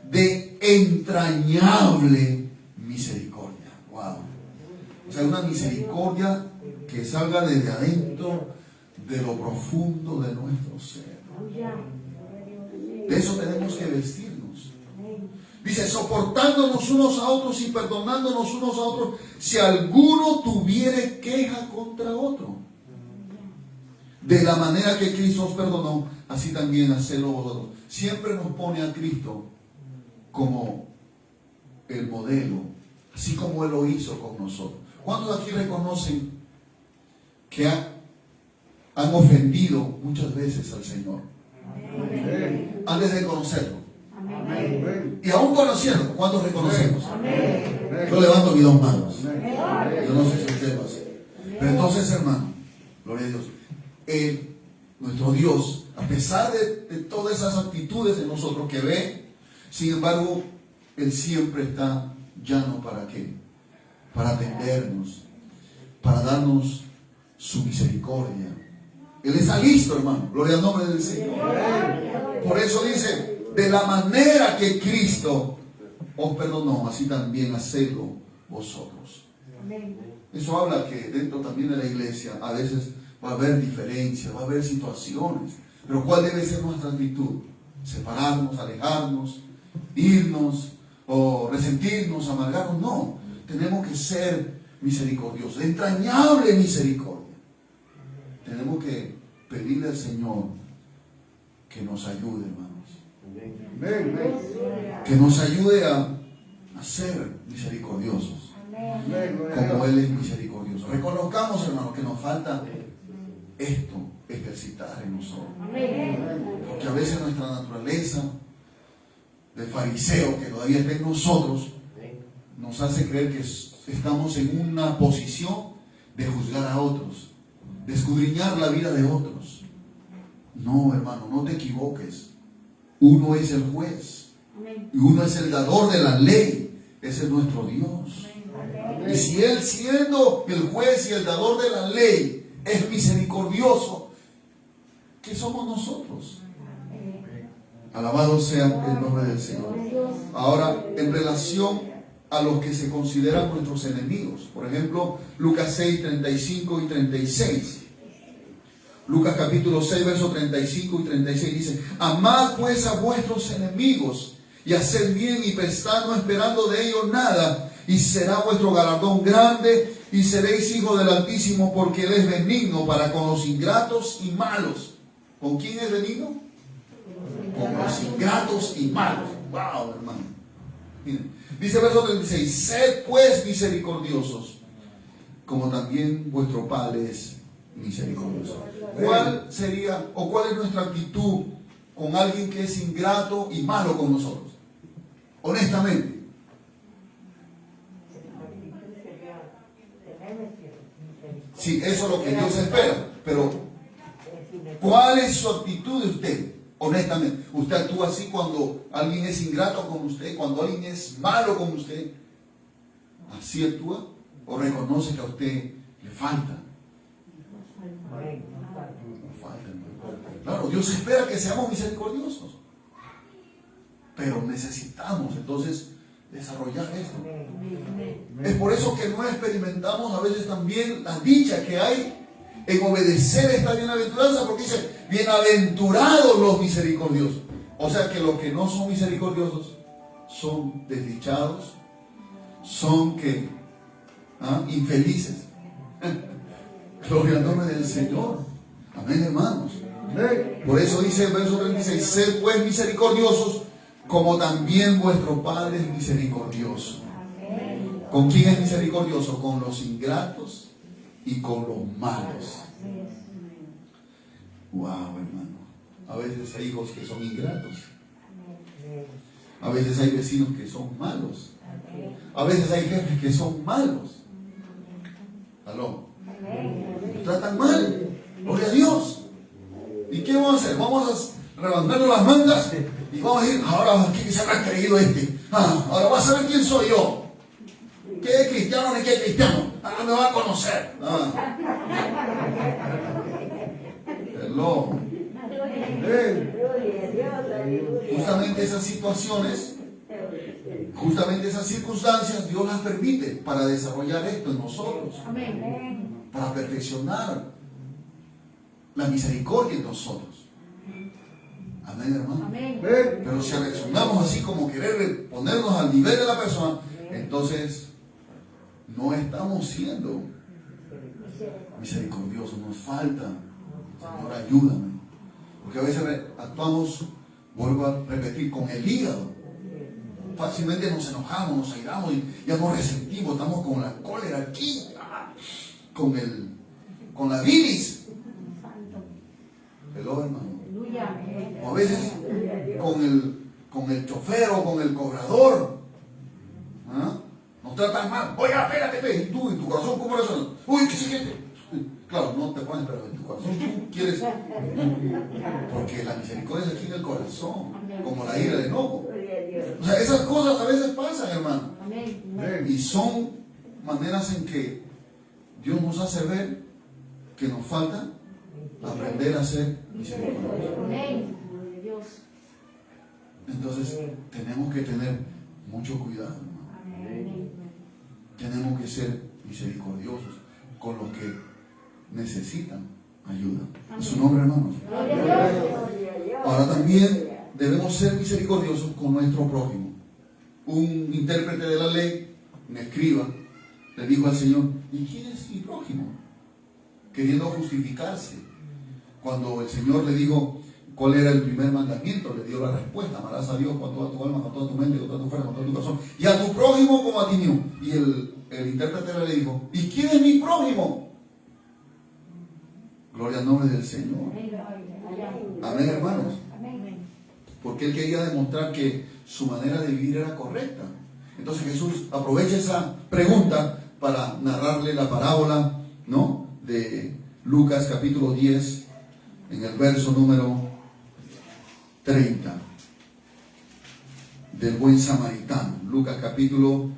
de entrañable misericordia. Wow. O sea, una misericordia que salga desde adentro, de lo profundo de nuestro ser. De eso tenemos que vestirnos. Dice, soportándonos unos a otros y perdonándonos unos a otros, si alguno tuviere queja contra otro. De la manera que Cristo os perdonó, así también hacedlo vosotros. Siempre nos pone a Cristo como el modelo, así como Él lo hizo con nosotros. ¿Cuántos aquí reconocen que han ofendido muchas veces al Señor? Amén. Antes de conocerlo. Amén. Y aún conociendo, ¿cuántos reconocemos? Amén. Yo levanto mis dos manos. Amén. Yo no sé si usted lo hace. Pero entonces, hermano, gloria a Dios, nuestro Dios, a pesar de todas esas actitudes de nosotros que ve, sin embargo, Él siempre está llano para qué? Para atendernos, para darnos su misericordia. Él está listo, hermano. Gloria al nombre del Señor. Por eso dice, de la manera que Cristo os perdonó, así también hacedlo vosotros. Amén. Eso habla que dentro también de la iglesia a veces va a haber diferencias, va a haber situaciones. Pero ¿cuál debe ser nuestra actitud? ¿Separarnos, alejarnos, irnos o resentirnos, amargarnos? No, tenemos que ser misericordiosos, entrañable misericordia. Tenemos que pedirle al Señor que nos ayude, hermanos. Que nos ayude a ser misericordiosos, como Él es misericordioso. Reconozcamos, hermanos, que nos falta esto, ejercitar en nosotros. Porque a veces nuestra naturaleza de fariseo que todavía está en nosotros nos hace creer que estamos en una posición de juzgar a otros, de escudriñar la vida de otros. No, hermano, no te equivoques. Uno es el juez y uno es el dador de la ley. Ese es nuestro Dios. Y si Él, siendo el juez y el dador de la ley, es misericordioso, ¿qué somos nosotros? Alabado sea el nombre del Señor. Ahora, en relación a los que se consideran nuestros enemigos, por ejemplo, Lucas 6, 35 y 36. Lucas capítulo 6, versos 35 y 36 dice: amad pues a vuestros enemigos y haced bien y prestad no esperando de ellos nada, y será vuestro galardón grande y seréis hijos del Altísimo, porque Él es benigno para con los ingratos y malos. ¿Con quién es benigno? Con los ingratos y malos. Wow, hermano. Miren, dice verso 36: sed pues misericordiosos, como también vuestro Padre es misericordioso. ¿Cuál sería o cuál es nuestra actitud con alguien que es ingrato y malo con nosotros? Honestamente. Sí, eso es lo que Dios espera. Pero ¿cuál es su actitud de usted? Honestamente, ¿usted actúa así cuando alguien es ingrato con usted? ¿Cuando alguien es malo con usted? ¿Así actúa? ¿O reconoce que a usted le falta? Claro, Dios espera que seamos misericordiosos. Pero necesitamos entonces desarrollar esto. Es por eso que no experimentamos a veces también la dicha que hay en obedecer esta bienaventuranza, porque dice: bienaventurados los misericordiosos. O sea que los que no son misericordiosos son desdichados, son que infelices. Gloria al nombre del Señor. Amén, hermanos. Por eso dice el verso 36: sed pues misericordiosos, como también vuestro Padre es misericordioso. ¿Con quién es misericordioso? Con los ingratos y con los malos. Wow, hermano. A veces hay hijos que son ingratos. A veces hay vecinos que son malos. A veces hay jefes que son malos. ¿Aló? Nos tratan mal. Gloria a Dios. ¿Y qué vamos a hacer? Vamos a levantarnos las mangas y vamos a decir: ahora, ¿qué se habrá creído este? Ahora va a saber quién soy yo. ¿Qué es cristiano ni qué es cristiano? Ahora me va a conocer. Hello. Justamente esas situaciones, justamente esas circunstancias, Dios las permite para desarrollar esto en nosotros. Para perfeccionar la misericordia en nosotros. Amén, hermano. Pero si reaccionamos así como querer ponernos al nivel de la persona, entonces no estamos siendo misericordiosos. Nos falta. Señor, ayúdame. Porque a veces actuamos, vuelvo a repetir, con el hígado. Fácilmente nos enojamos, nos airamos y ya nos resentimos. Estamos con la cólera aquí, con la bilis. Hello, hermano. O a veces con el chofer o con el cobrador. Nos tratan mal. Oye, espérate, y tú, y tu corazón, ¿cómo resuena? Uy, ¿qué sigue? Claro, no te pones, pero en tu corazón tú quieres. Porque la misericordia es aquí en el corazón, como la ira de enojo. O sea, esas cosas a veces pasan, hermano. Y son maneras en que Dios nos hace ver que nos falta aprender a ser misericordiosos. Entonces tenemos que tener Mucho cuidado, hermano. Amén. Tenemos que ser misericordiosos con los que necesitan ayuda. En su nombre, hermanos. Ahora también debemos ser misericordiosos con nuestro prójimo. Un intérprete de la ley, un escriba, le dijo al Señor: ¿y quién es mi prójimo? Queriendo justificarse. Cuando el Señor le dijo cuál era el primer mandamiento, le dio la respuesta: amarás a Dios con toda tu alma, con toda tu mente, con toda tu fuerza, con todo tu corazón, y a tu prójimo como a ti mismo. Y el intérprete le dijo: ¿y quién es mi prójimo? Gloria al nombre del Señor. Amén, hermanos. Porque él quería demostrar que su manera de vivir era correcta. Entonces Jesús aprovecha esa pregunta para narrarle la parábola, ¿no?, de Lucas capítulo 10, en el verso número 30, del buen samaritano. Lucas capítulo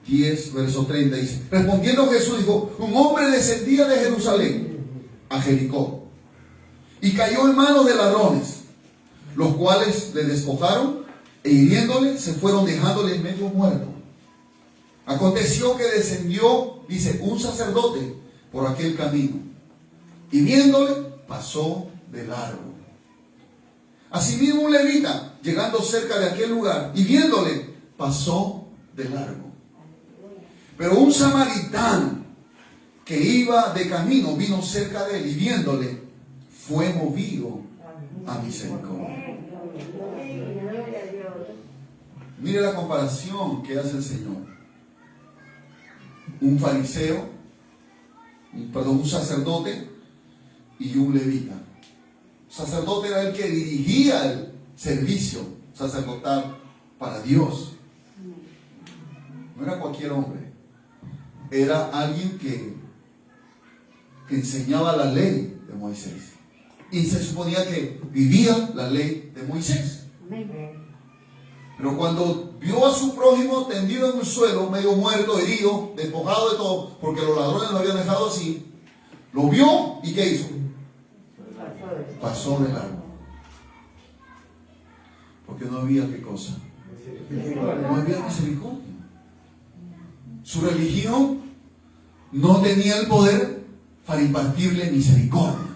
10, verso 30 dice: respondiendo Jesús dijo: un hombre descendía de Jerusalén a Jericó y cayó en manos de ladrones, los cuales le despojaron e hiriéndole se fueron, dejándole medio muerto. Aconteció que descendió, dice, un sacerdote por aquel camino y viéndole pasó de largo. Asimismo un levita, llegando cerca de aquel lugar y viéndole pasó de largo. Pero un samaritano que iba de camino vino cerca de él y viéndole fue movido a misericordia. Mire la comparación que hace el Señor. Un fariseo, un sacerdote y un levita. El sacerdote era el que dirigía el servicio sacerdotal para Dios. No era cualquier hombre. Era alguien que enseñaba la ley de Moisés. Y se suponía que vivía la ley de Moisés. Pero cuando vio a su prójimo tendido en el suelo, medio muerto, herido, despojado de todo, porque los ladrones lo habían dejado así, lo vio y ¿qué hizo? Pasó de largo. Porque no había ¿qué cosa? No había misericordia. Su religión no tenía el poder para impartirle misericordia.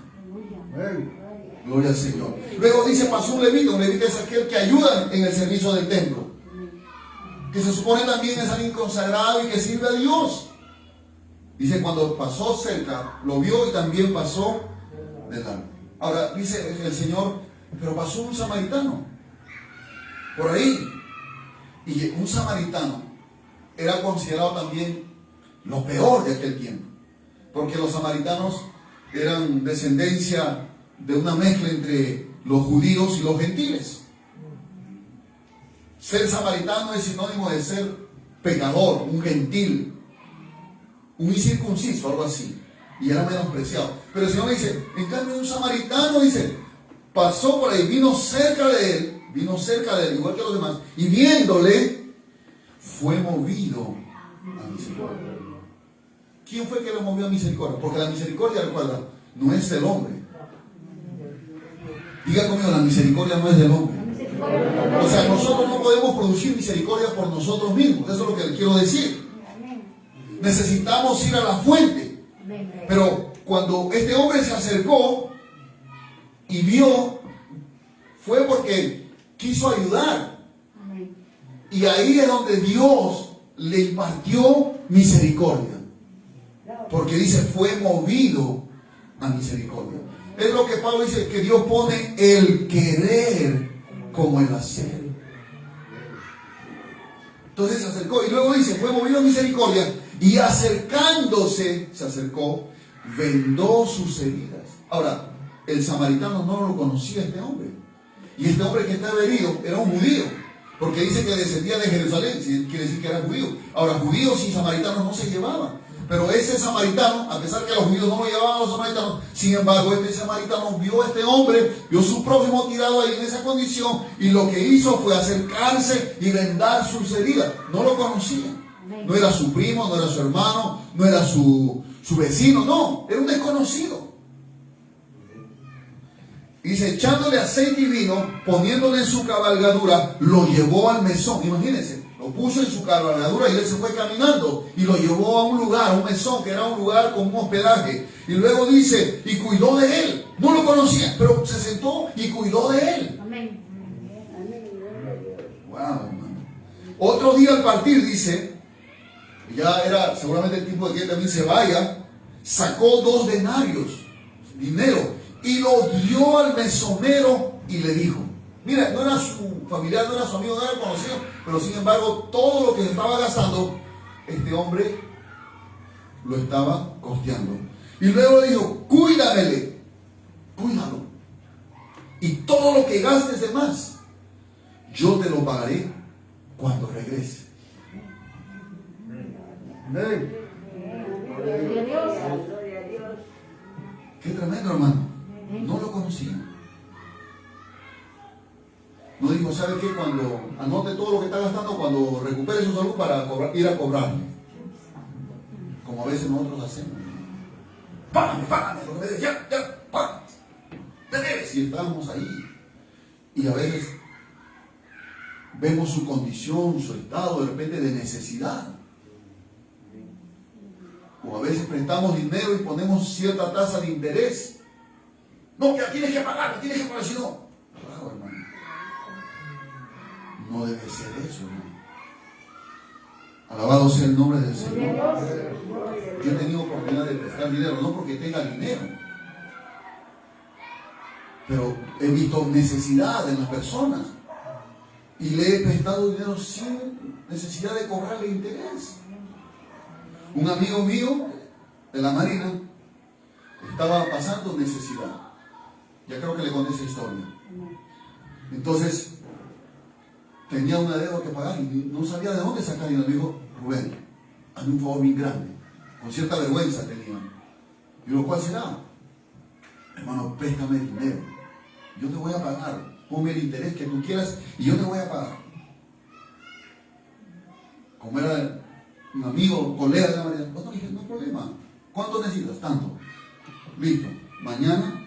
Gloria al Señor. Luego dice: pasó un levita. Un levita es aquel que ayuda en el servicio del templo, que se supone también es alguien consagrado y que sirve a Dios. Dice: cuando pasó cerca, lo vio y también pasó de largo. Ahora dice el Señor: pero pasó un samaritano por ahí. Y un samaritano era considerado también lo peor de aquel tiempo, porque los samaritanos eran descendencia de una mezcla entre los judíos y los gentiles. Ser samaritano es sinónimo de ser pecador, un gentil, un incircunciso, algo así, y era menospreciado. Pero el Señor dice: en cambio un samaritano, dice, pasó por ahí, vino cerca de él, igual que los demás, y viéndole fue movido a misericordia. ¿Quién fue que lo movió a misericordia? Porque la misericordia, recuerda, no es del hombre. Diga conmigo: la misericordia no es del hombre. O sea, nosotros no podemos producir misericordia por nosotros mismos. Eso es lo que le quiero decir. Necesitamos ir a la fuente. Pero cuando este hombre se acercó y vio, fue porque quiso ayudar. Y ahí es donde Dios le impartió misericordia. Porque dice: fue movido a misericordia. Es lo que Pablo dice, que Dios pone el querer como el hacer. Entonces se acercó y luego dice: fue movido a misericordia y acercándose, se acercó, vendó sus heridas. Ahora, el samaritano no lo conocía este hombre. Y este hombre que estaba herido era un judío, porque dice que descendía de Jerusalén, quiere decir que era judío. Ahora, judíos y samaritanos no se llevaban. Pero ese samaritano, a pesar que los judíos no lo llevaban a los samaritanos, sin embargo, este samaritano vio a este hombre, vio a su prójimo tirado ahí en esa condición, y lo que hizo fue acercarse y vendar sus heridas. No lo conocía. No era su primo, no era su hermano, no era su vecino, no, era un desconocido. Dice: echándole aceite y vino, poniéndole en su cabalgadura, lo llevó al mesón. Imagínense, lo puso en su cabalgadura y él se fue caminando y lo llevó a un lugar, un mesón, que era un lugar con un hospedaje. Y luego dice, y cuidó de él. No lo conocía, pero se sentó y cuidó de él. Amén. Wow, hermano. Otro día al partir, dice, ya era seguramente el tiempo de que él también se vaya, sacó 2 denarios, dinero, y lo dio al mesonero y le dijo, mira, no era su familiar, no era su amigo, no era conocido, pero sin embargo, todo lo que estaba gastando, este hombre lo estaba costeando. Y luego le dijo, cuídamele, cuídalo. Y todo lo que gastes de más, yo te lo pagaré cuando regrese. Amén. Gloria a Dios. Qué tremendo, hermano. No lo conocía. No dijo, ¿sabe qué? Cuando anote todo lo que está gastando, cuando recupere su salud para ir a cobrarle. Como a veces nosotros hacemos. Págame, ya, págame. Te debes. Y estábamos ahí. Y a veces vemos su condición, su estado de repente de necesidad. O a veces prestamos dinero y ponemos cierta tasa de interés. No, que tienes que pagar, si no. Claro, hermano. No debe ser eso, hermano. Alabado sea el nombre del Señor. Yo he tenido oportunidad de prestar dinero, no porque tenga dinero, pero he visto necesidad en las personas y le he prestado dinero sin necesidad de cobrarle interés. Un amigo mío de la Marina estaba pasando necesidad. Ya creo que le conté esa historia. Entonces, tenía una deuda que pagar y no sabía de dónde sacar. Y me dijo, Rubén, hazme un favor bien grande. Con cierta vergüenza tenía. Y digo, ¿cuál será? Hermano, préstame el dinero. Yo te voy a pagar. Ponme el interés que tú quieras y yo te voy a pagar. Como era un amigo, colega de la María, le dije, no hay problema. ¿Cuánto necesitas? Tanto. Listo. Mañana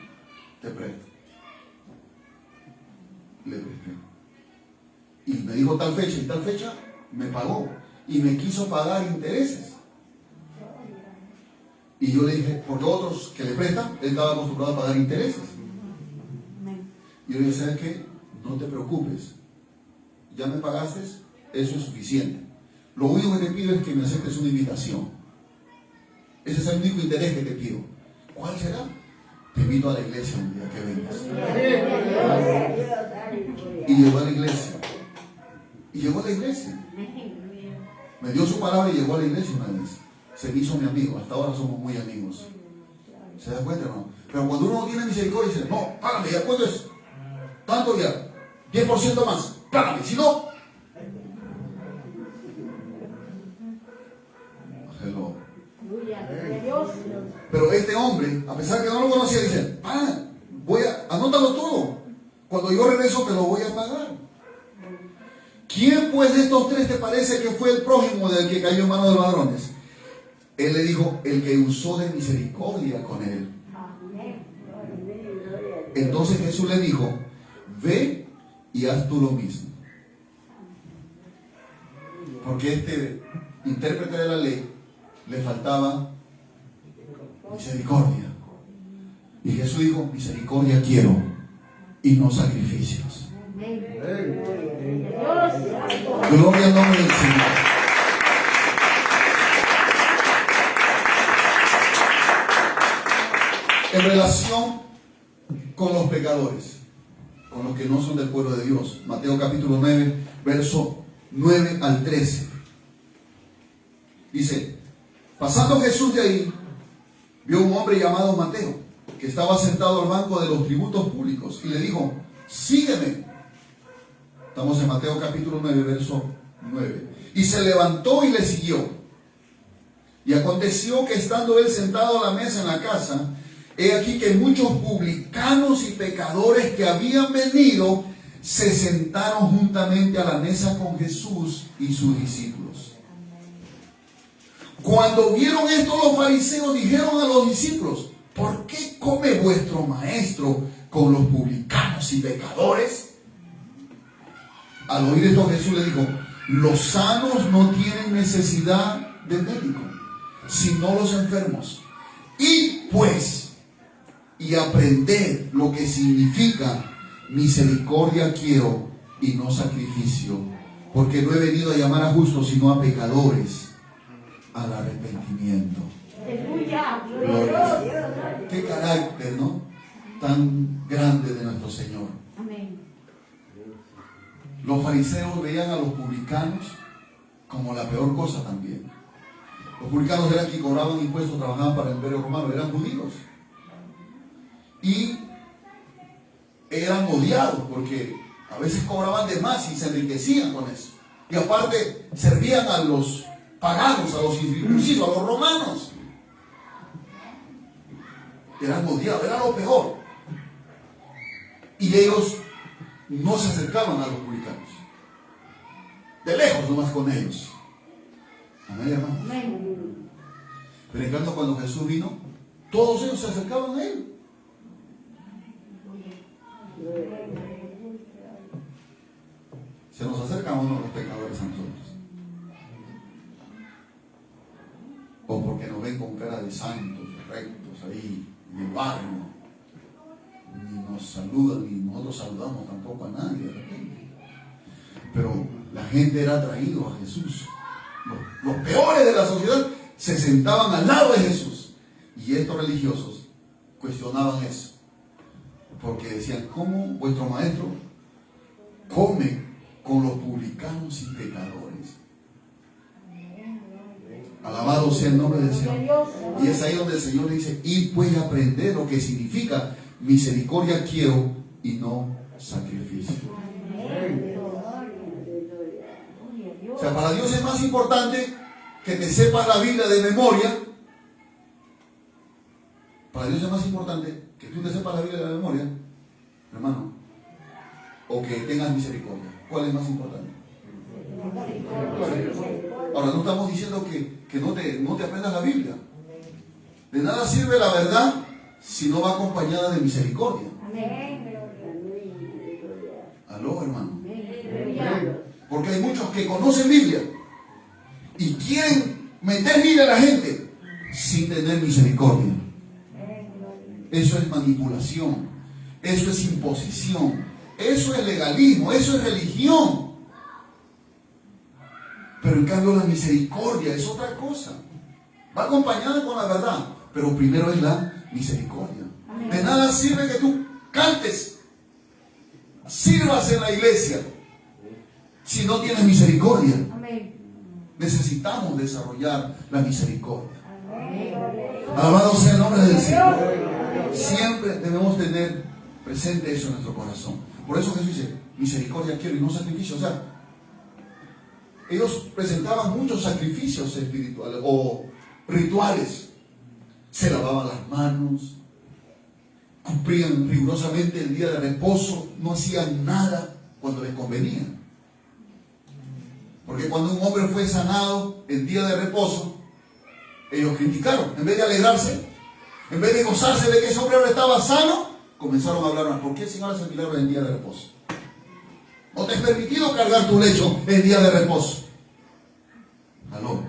te presto. Le presté. Y me dijo tal fecha y tal fecha, me pagó. Y me quiso pagar intereses. Y yo le dije, porque otros que le prestan, él estaba acostumbrado a pagar intereses. Y yo le dije, ¿sabes qué? No te preocupes. Ya me pagaste, eso es suficiente. Lo único que te pido es que me aceptes una invitación. Ese es el único interés que te pido. ¿Cuál será? Te invito a la iglesia un día que vengas. Y llegó a la iglesia. Y llegó a la iglesia. Me dio su palabra y llegó a la iglesia una vez. Se me hizo mi amigo. Hasta ahora somos muy amigos. ¿Se da cuenta, hermano? Pero cuando uno no tiene misericordia, dice, no, págame, ¿ya cuánto es? Tanto ya. 10% más. Págame. Si no, hello. Pero este hombre, a pesar que no lo conocía, dice, anótalo todo. Cuando yo regreso te lo voy a pagar. ¿Quién pues de estos 3 te parece que fue el prójimo del que cayó en manos de los ladrones? Él le dijo, el que usó de misericordia con él. Entonces Jesús le dijo, ve y haz tú lo mismo. Porque este intérprete de la ley le faltaba misericordia. Y Jesús dijo, misericordia quiero y no sacrificios. Gloria al nombre del Señor. En relación con los pecadores, con los que no son del pueblo de Dios, Mateo capítulo 9, verso 9 al 13. Dice, pasando Jesús de ahí, vio un hombre llamado Mateo, que estaba sentado al banco de los tributos públicos, y le dijo, sígueme. Estamos en Mateo capítulo 9, verso 9. Y se levantó y le siguió. Y aconteció que estando él sentado a la mesa en la casa, he aquí que muchos publicanos y pecadores que habían venido se sentaron juntamente a la mesa con Jesús y sus discípulos. Cuando vieron esto, los fariseos dijeron a los discípulos, ¿por qué come vuestro maestro con los publicanos y pecadores? Al oír esto, Jesús le dijo, Los sanos no tienen necesidad de médico, sino los enfermos. Y aprender lo que significa misericordia quiero y no sacrificio, porque no he venido a llamar a justos, sino a pecadores al arrepentimiento. Aleluya. Gloria a Dios. Qué carácter, ¿no? Tan grande de nuestro Señor. Amén. Los fariseos veían a los publicanos como la peor cosa también. Los publicanos eran quienes cobraban impuestos, trabajaban para el imperio romano, eran judíos. Y eran odiados porque a veces cobraban de más y se enriquecían con eso. Y aparte servían a los paganos, a los incircuncisos, a los romanos. Eran odiados, era lo peor. Y ellos no se acercaban a los publicanos. De lejos nomás con ellos. Amén, hermanos. Amén. Pero en cambio cuando Jesús vino, todos ellos se acercaban a Él. Se nos acercan uno los pecadores a nosotros. O porque nos ven con cara de santos, rectos ahí en el barrio. Ni nos saludan, ni nosotros saludamos tampoco a nadie de repente. Pero la gente era atraído a Jesús. Los peores de la sociedad se sentaban al lado de Jesús. Y estos religiosos cuestionaban eso. Porque decían, ¿cómo vuestro maestro come con los publicanos y pecadores? Alabado sea el nombre del Señor. Y es ahí donde el Señor dice, y pues aprender lo que significa misericordia quiero y no sacrificio. O sea, para Dios es más importante que te sepas la Biblia de memoria. Para Dios es más importante que tú te sepas la Biblia de memoria, hermano, o que tengas misericordia. ¿Cuál es más importante? Ahora, no estamos diciendo que no te aprendas la Biblia. De nada sirve la verdad si no va acompañada de misericordia. Aló, hermano. Porque hay muchos que conocen Biblia y quieren meter Biblia a la gente sin tener misericordia. Eso es manipulación, eso es imposición, eso es legalismo, eso es religión. Pero en cambio la misericordia es otra cosa. Va acompañada con la verdad, pero primero es la misericordia. De nada sirve que tú cantes, sirvas en la iglesia, si no tienes misericordia. Necesitamos desarrollar la misericordia. Alabado sea el nombre del Señor. Siempre debemos tener presente eso en nuestro corazón. Por eso Jesús dice, misericordia quiero y no sacrificio. O sea, ellos presentaban muchos sacrificios espirituales o rituales. Se lavaban las manos, cumplían rigurosamente el día de reposo, no hacían nada cuando les convenía. Porque cuando un hombre fue sanado el día de reposo, ellos criticaron. En vez de alegrarse, en vez de gozarse de que ese hombre ahora estaba sano, comenzaron a hablar más. ¿Por qué el Señor hace el milagro en día de reposo? ¿No te es permitido cargar tu lecho en día de reposo? ¿Aló?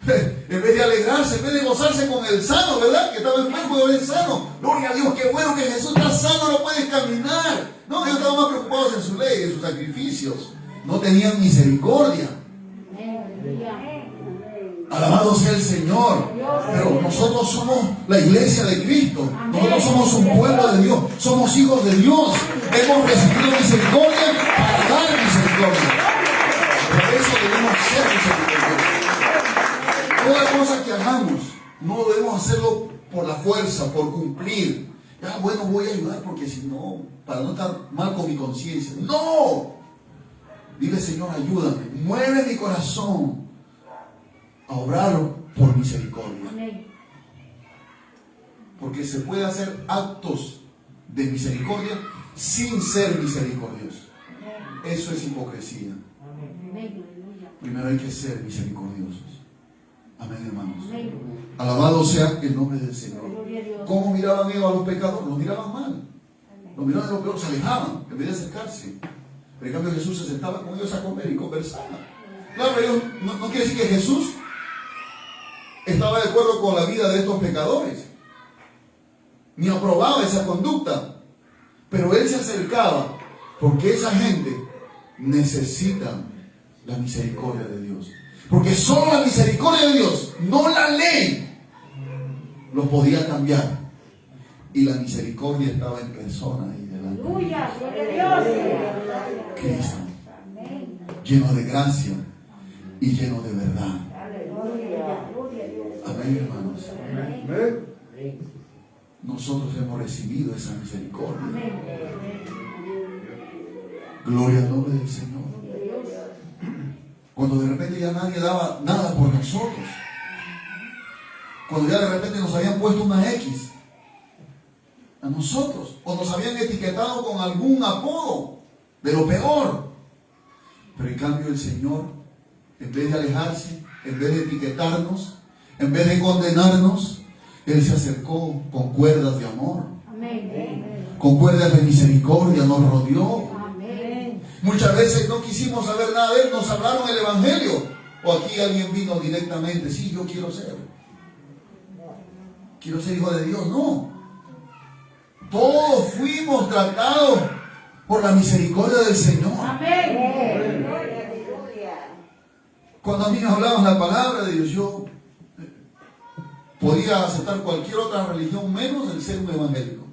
En vez de alegrarse, en vez de gozarse con el sano, ¿verdad? Que estaba enfermo y ahora es sano. Gloria a Dios, qué bueno que Jesús está sano, no puedes caminar. No, ellos estaban más preocupados en su ley, en sus sacrificios. No tenían misericordia. Alabado sea el Señor. Pero nosotros somos la iglesia de Cristo. Nosotros somos un pueblo de Dios. Somos hijos de Dios. Hemos recibido misericordia para dar misericordia. Por eso debemos ser misericordiosos. Toda cosa que hagamos, no debemos hacerlo por la fuerza, por cumplir. Ya, bueno, voy a ayudar porque si no, para no estar mal con mi conciencia. ¡No! Dile, Señor, ayúdame. Mueve mi corazón a obrar por misericordia. Porque se puede hacer actos de misericordia sin ser misericordioso. Eso es hipocresía. Primero hay que ser misericordiosos. Amén, hermanos. Alabado sea el nombre del Señor. ¿Cómo miraban ellos a los pecadores? Los miraban mal. Los miraban a los peores, se alejaban en vez de acercarse. Pero en cambio Jesús se sentaba con ellos a comer y conversaba. Claro, ellos, no quiere decir que Jesús estaba de acuerdo con la vida de estos pecadores, ni aprobaba esa conducta, pero Él se acercaba porque esa gente necesita la misericordia de Dios. Porque solo la misericordia de Dios, no la ley, los podía cambiar. Y la misericordia estaba en persona ahí delante. Aleluya, gloria a Dios. Cristo, lleno de gracia y lleno de verdad. Aleluya, gloria a Dios. Amén, hermanos. Amén. Nosotros hemos recibido esa misericordia. Amén. Gloria al nombre del Señor. Cuando de repente ya nadie daba nada por nosotros. Cuando ya de repente nos habían puesto una X a nosotros. O nos habían etiquetado con algún apodo de lo peor. Pero en cambio el Señor, en vez de alejarse, en vez de etiquetarnos, en vez de condenarnos, Él se acercó con cuerdas de amor. Amén. Con cuerdas de misericordia nos rodeó. Amén. Muchas veces no quisimos saber nada de Él, nos hablaron el Evangelio. O aquí alguien vino directamente, sí, yo quiero ser hijo de Dios. No. Todos fuimos tratados por la misericordia del Señor. Amén. Cuando a mí me hablaban la palabra de Dios, yo podía aceptar cualquier otra religión menos el ser un evangélico.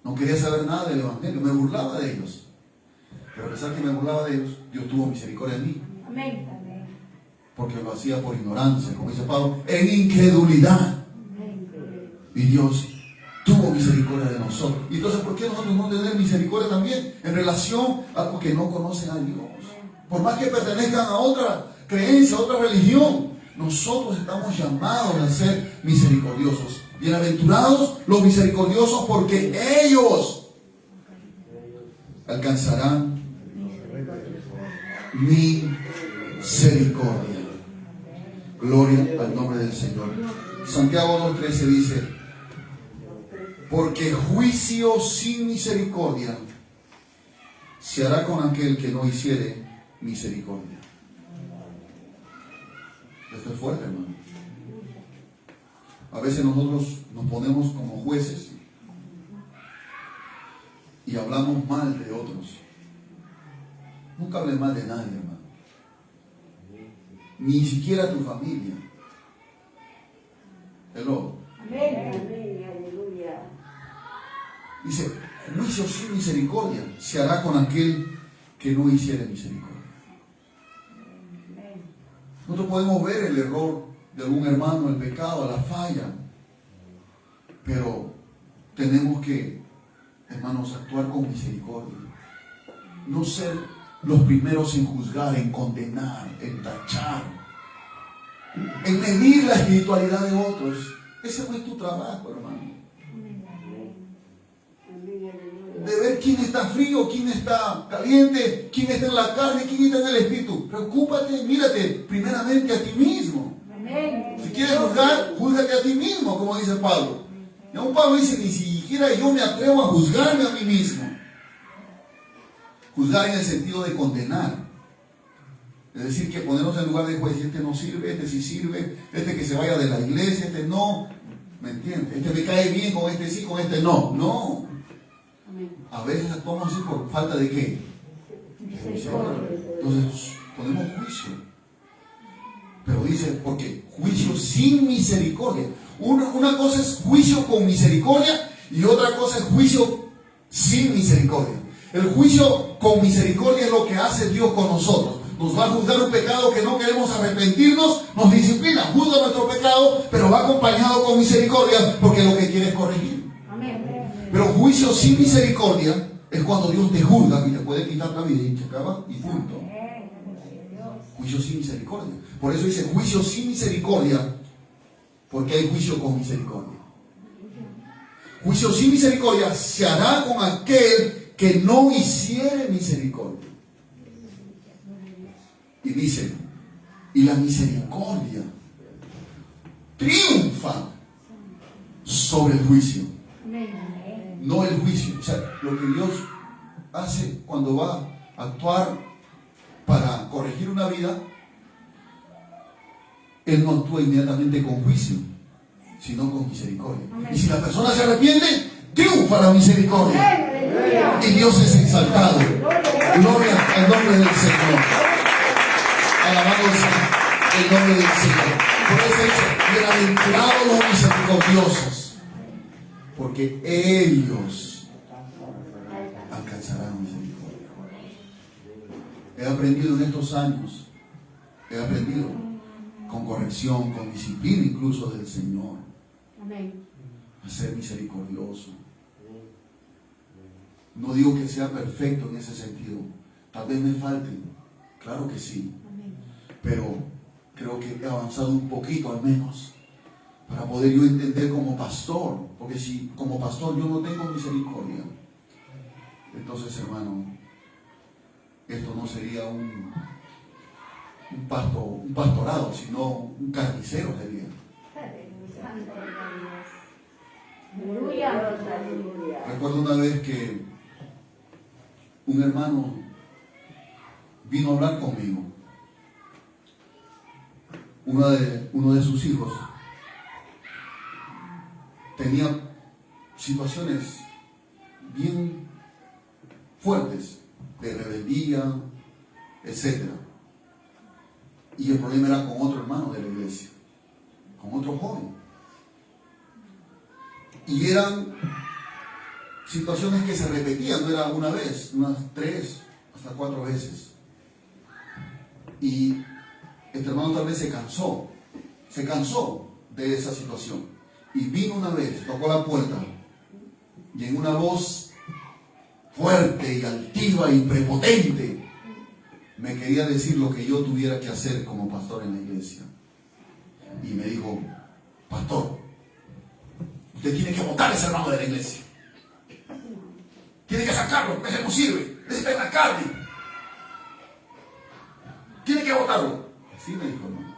No quería saber nada del Evangelio, me burlaba de ellos. Pero a pesar que me burlaba de ellos, Dios tuvo misericordia de mí. Amén. Porque lo hacía por ignorancia, como dice Pablo, en incredulidad. Y Dios tuvo misericordia de nosotros. Y entonces, ¿por qué nosotros no tener misericordia también en relación a los que no conocen a Dios? Por más que pertenezcan a otra creencia, a otra religión, nosotros estamos llamados a ser misericordiosos. Bienaventurados los misericordiosos, porque ellos alcanzarán misericordia. Gloria al nombre del Señor. Santiago 2:13 dice: porque juicio sin misericordia se hará con aquel que no hiciere misericordia. Esto es fuerte, hermano. A veces nosotros nos ponemos como jueces y hablamos mal de otros. Nunca hables mal de nadie, hermano. Ni siquiera tu familia. Hello. Amén. Aleluya. Dice, juicio sin misericordia se hará con aquel que no hiciere misericordia. Nosotros podemos ver el error de algún hermano, el pecado, la falla, pero tenemos que, hermanos, actuar con misericordia. No ser los primeros en juzgar, en condenar, en tachar, en medir la espiritualidad de otros. Ese no es tu trabajo, hermano. De ver quién está frío, quién está caliente, quién está en la carne, quién está en el espíritu. Preocúpate, mírate primeramente a ti mismo. Amén. Si quieres juzgar, júzgate a ti mismo, como dice Pablo. Y aún Pablo dice, ni siquiera yo me atrevo a juzgarme a mí mismo. Juzgar en el sentido de condenar. Es decir, que ponernos en lugar de juez, este no sirve, este sí sirve, este que se vaya de la iglesia, este no. ¿Me entiendes? Este me cae bien, con este sí, con este no. No. A veces actuamos así por falta de ¿qué? Entonces ponemos juicio. Pero dice, porque juicio sin misericordia. Una cosa es juicio con misericordia y otra cosa es juicio sin misericordia. El juicio con misericordia es lo que hace Dios con nosotros. Nos va a juzgar un pecado que no queremos arrepentirnos, nos disciplina, juzga nuestro pecado, pero va acompañado con misericordia porque lo que quiere es corregir. Pero juicio sin misericordia es cuando Dios te juzga y te puede quitar la vida y te acaba y punto. Juicio sin misericordia. Por eso dice juicio sin misericordia, porque hay juicio con misericordia. Juicio sin misericordia se hará con aquel que no hiciere misericordia. Y dice, y la misericordia triunfa sobre el juicio. No el juicio. O sea, lo que Dios hace cuando va a actuar para corregir una vida, Él no actúa inmediatamente con juicio, sino con misericordia. Y si la persona se arrepiente, triunfa la misericordia. Y Dios es exaltado. Gloria al nombre del Señor. Alabado sea el nombre del Señor. Por eso dice, bienaventurados los misericordiosos, porque ellos alcanzarán misericordia. He aprendido en estos años, con corrección, con disciplina incluso del Señor, a ser misericordioso. No digo que sea perfecto en ese sentido, tal vez me falte, claro que sí, pero creo que he avanzado un poquito al menos para poder yo entender como pastor, porque si como pastor yo no tengo misericordia, entonces, hermano, esto no sería un pastorado, sino un carnicero sería. Recuerdo una vez que un hermano vino a hablar conmigo. Uno de sus hijos tenía situaciones bien fuertes de rebeldía, etc. Y el problema era con otro hermano de la iglesia, con otro joven. Y eran situaciones que se repetían, no era una vez, unas 3 hasta 4 veces. Y este hermano tal vez se cansó de esa situación. Y vino una vez, tocó la puerta, y en una voz fuerte y altiva y prepotente, me quería decir lo que yo tuviera que hacer como pastor en la iglesia. Y me dijo, pastor, usted tiene que botar a ese hermano de la iglesia. Tiene que sacarlo, que ese no sirve, ese está en la carne. Tiene que botarlo. Así me dijo, hermano.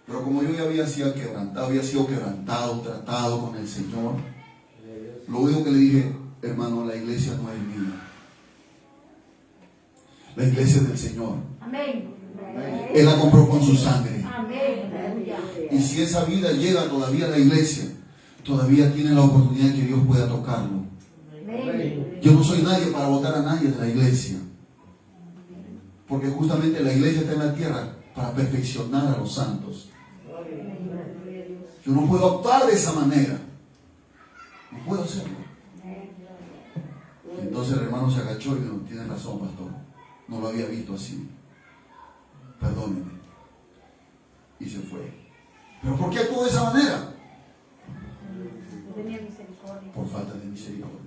Pero como yo ya había sido quebrantado, tratado con el Señor, lo único que le dije, hermano, la iglesia no es mía. La iglesia es del Señor. Amén. Él la compró con su sangre. Amén. Y si esa vida llega todavía a la iglesia, todavía tiene la oportunidad que Dios pueda tocarlo. Yo no soy nadie para votar a nadie de la iglesia. Porque justamente la iglesia está en la tierra para perfeccionar a los santos. Yo no puedo actuar de esa manera. No puedo hacerlo. Entonces el hermano se agachó y dijo, tiene razón, pastor. No lo había visto así. Perdóneme. Y se fue. ¿Pero por qué actuó de esa manera? Por falta de misericordia.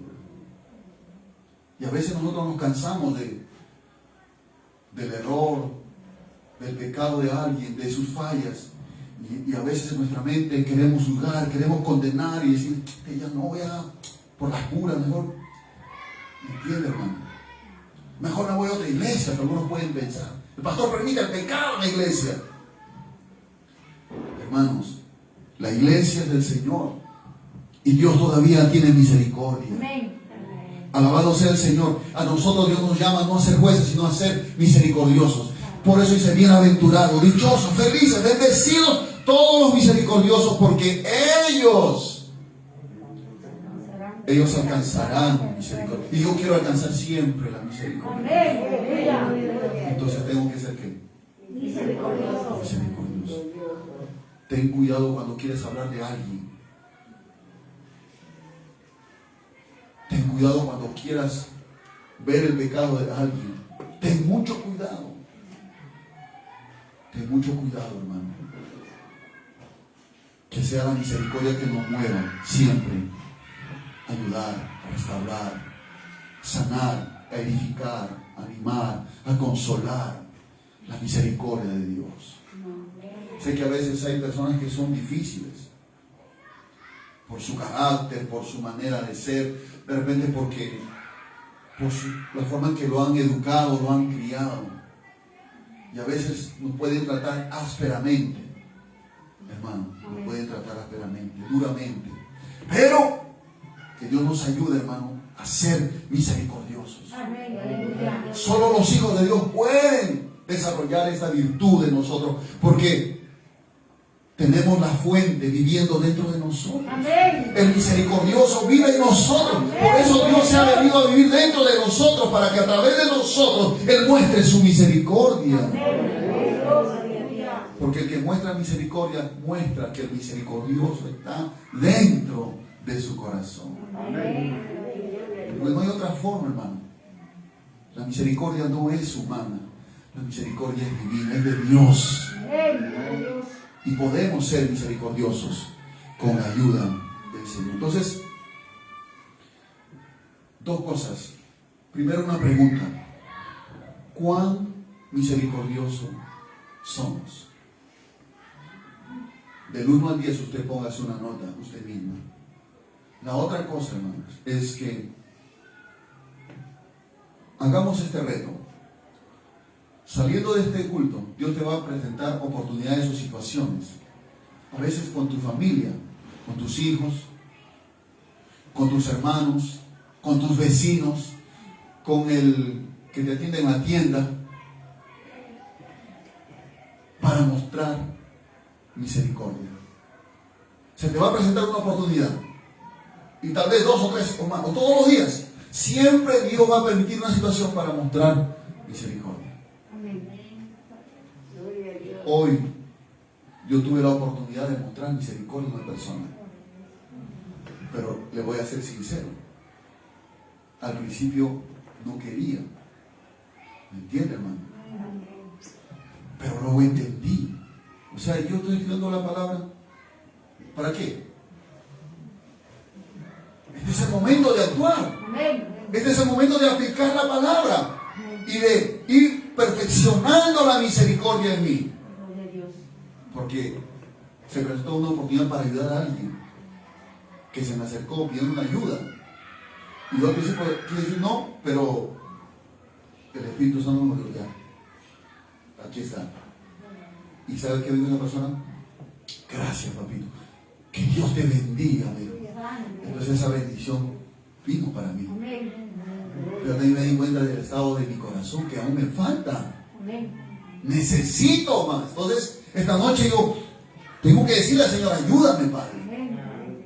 Y a veces nosotros nos cansamos del error, del pecado de alguien, de sus fallas. Y a veces en nuestra mente queremos juzgar, queremos condenar y decir, ella no voy a, por las puras, mejor. ¿Entiende, hermano? Mejor me voy a otra iglesia, que algunos pueden pensar. El pastor permite el pecado en la iglesia. Hermanos, la iglesia es del Señor y Dios todavía tiene misericordia. Amén. Alabado sea el Señor. A nosotros Dios nos llama no a ser jueces, sino a ser misericordiosos. Por eso dice, bienaventurados, dichosos, felices, bendecidos todos los misericordiosos, porque ellos alcanzarán misericordia. Y yo quiero alcanzar siempre la misericordia. Entonces tengo que ser ¿qué? Misericordioso. Ten cuidado cuando quieres hablar de alguien. Ten cuidado cuando quieras ver el pecado de alguien. Ten mucho cuidado. Ten mucho cuidado, hermano. Que sea la misericordia que nos mueva siempre. Ayudar, a restaurar, sanar, a edificar, a animar, a consolar. La misericordia de Dios. Sé que a veces hay personas que son difíciles por su carácter, por su manera de ser, de repente porque la forma en que lo han educado, lo han criado. Y a veces nos pueden tratar ásperamente, hermano, nos pueden tratar ásperamente, duramente. Pero que Dios nos ayude, hermano, a ser misericordiosos. Amén. Aleluya. Solo los hijos de Dios pueden desarrollar esta virtud en nosotros, porque tenemos la fuente viviendo dentro de nosotros. Amén. El misericordioso vive en nosotros. Por eso Dios se ha venido a vivir dentro de nosotros, para que a través de nosotros Él muestre su misericordia. Porque el que muestra misericordia muestra que el misericordioso está dentro de su corazón. Pues no hay otra forma, hermano. La misericordia no es humana. La misericordia es divina, es de Dios. Y podemos ser misericordiosos con la ayuda del Señor. Entonces, dos cosas. Primero, una pregunta. ¿Cuán misericordiosos somos? Del 1 al 10 usted póngase una nota usted misma. La otra cosa, hermanos, es que hagamos este reto. Saliendo de este culto, Dios te va a presentar oportunidades o situaciones. A veces con tu familia, con tus hijos, con tus hermanos, con tus vecinos, con el que te atiende en la tienda, para mostrar misericordia. Se te va a presentar una oportunidad. Y tal vez 2 o 3 o más, o todos los días. Siempre Dios va a permitir una situación para mostrar misericordia. Hoy yo tuve la oportunidad de mostrar misericordia a una persona. Pero le voy a ser sincero. Al principio no quería. ¿Me entiende, hermano? Pero luego entendí. O sea, yo estoy escribiendo la palabra. ¿Para qué? Este es el momento de actuar. Este es el momento de aplicar la palabra y de ir perfeccionando la misericordia en mí. Porque se prestó una oportunidad para ayudar a alguien que se me acercó pidiendo una ayuda. Y yo al principio quise decir no, pero el Espíritu Santo me dijo, ya, aquí está. ¿Y sabe qué dijo esa persona? Gracias, papito. Que Dios te bendiga, amigo. Entonces esa bendición vino para mí. Pero también me di cuenta del estado de mi corazón, que aún me falta. Necesito más. Entonces, esta noche yo tengo que decirle al Señor, ayúdame, Padre,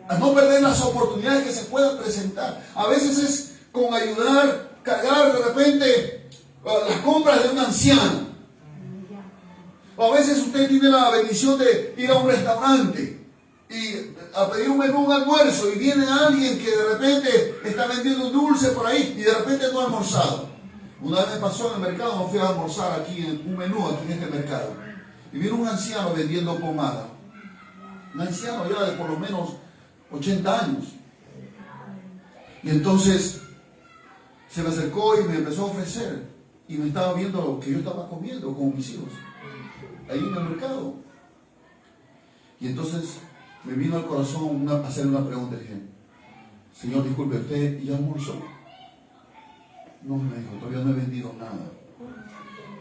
a no perder las oportunidades que se puedan presentar. A veces es con ayudar, cargar de repente las compras de un anciano. O a veces usted tiene la bendición de ir a un restaurante y a pedir un menú, un almuerzo, y viene alguien que de repente está vendiendo un dulce por ahí y de repente no ha almorzado. Una vez me pasó en el mercado, no fui a almorzar aquí en un menú, aquí en este mercado. Y vino un anciano vendiendo pomada. Un anciano ya de por lo menos 80 años. Y entonces se me acercó y me empezó a ofrecer. Y me estaba viendo lo que yo estaba comiendo con mis hijos. Ahí en el mercado. Y entonces me vino al corazón hacer una pregunta. Dije, Señor, disculpe, ¿usted ya almorzó? No, me dijo, todavía no he vendido nada.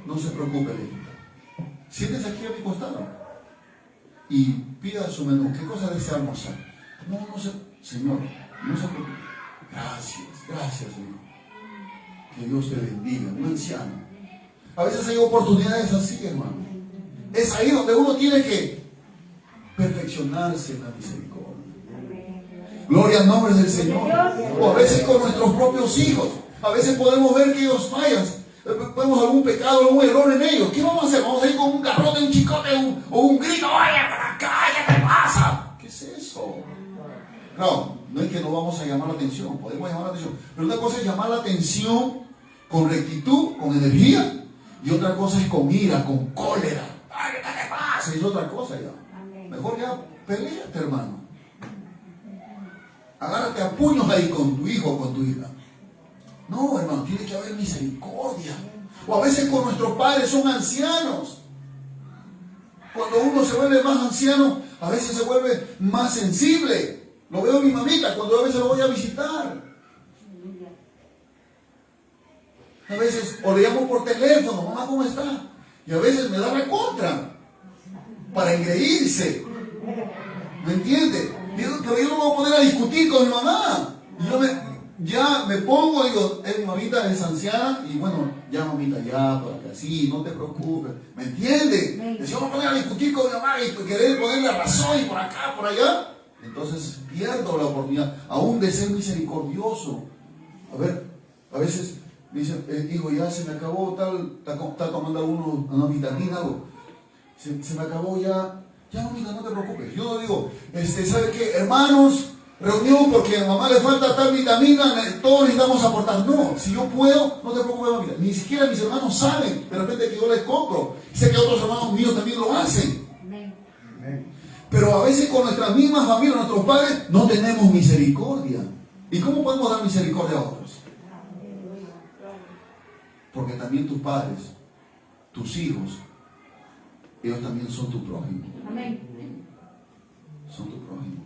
No se preocupe, le dije. Siéntese aquí a mi costado y pida su menú. ¿Qué cosa desea almorzar? No sé, Señor, no se preocupe. Gracias, Señor. Que Dios te bendiga. Un anciano. A veces hay oportunidades así, hermano. Es ahí donde uno tiene que perfeccionarse en la misericordia. Gloria al nombre del Señor. O a veces con nuestros propios hijos. A veces podemos ver que ellos fallan. Vemos algún pecado, algún error en ellos. ¿Qué vamos a hacer? ¿Vamos a ir con un garrote, un chicote o un grito? ¡Vaya para acá! ¿Qué te pasa? ¿Qué es eso? No es que no vamos a llamar la atención. Podemos llamar la atención. Pero una cosa es llamar la atención con rectitud, con energía. Y otra cosa es con ira, con cólera. ¡Ay, qué te pasa! Es otra cosa ya. Mejor ya peleate, hermano. Agárrate a puños ahí con tu hijo o con tu hija. No, hermano, tiene que haber misericordia. O a veces con nuestros padres son ancianos. Cuando uno se vuelve más anciano, a veces se vuelve más sensible. Lo veo en mi mamita cuando a veces lo voy a visitar. A veces, o le llamo por teléfono, mamá, ¿cómo está? Y a veces me da la contra para engreírse. ¿Me entiende? Pero yo no me voy a poner a discutir con mi mamá. Y yo ya me pongo, digo, mi mamita es anciana y bueno, ya mamita, ya, para que así, no te preocupes, ¿me entiende? Si vamos a poner a discutir con mi mamá y querer ponerle razón y por acá, por allá, entonces pierdo la oportunidad aún de ser misericordioso. A ver, a veces me dicen, hijo, ya se me acabó está tomando una vitamina, algo. Se me acabó ya mamita, no te preocupes. Yo no digo, ¿sabe qué? Hermanos, reunión porque a mamá le falta tal vitamina, todos necesitamos aportar. No, si yo puedo, no te preocupes, mamita. Ni siquiera mis hermanos saben, de repente que yo les compro. Sé que otros hermanos míos también lo hacen. Amén. Pero a veces con nuestras mismas familias, nuestros padres, no tenemos misericordia. ¿Y cómo podemos dar misericordia a otros? Porque también tus padres, tus hijos, ellos también son tu prójimo. Amén. Son tu prójimo.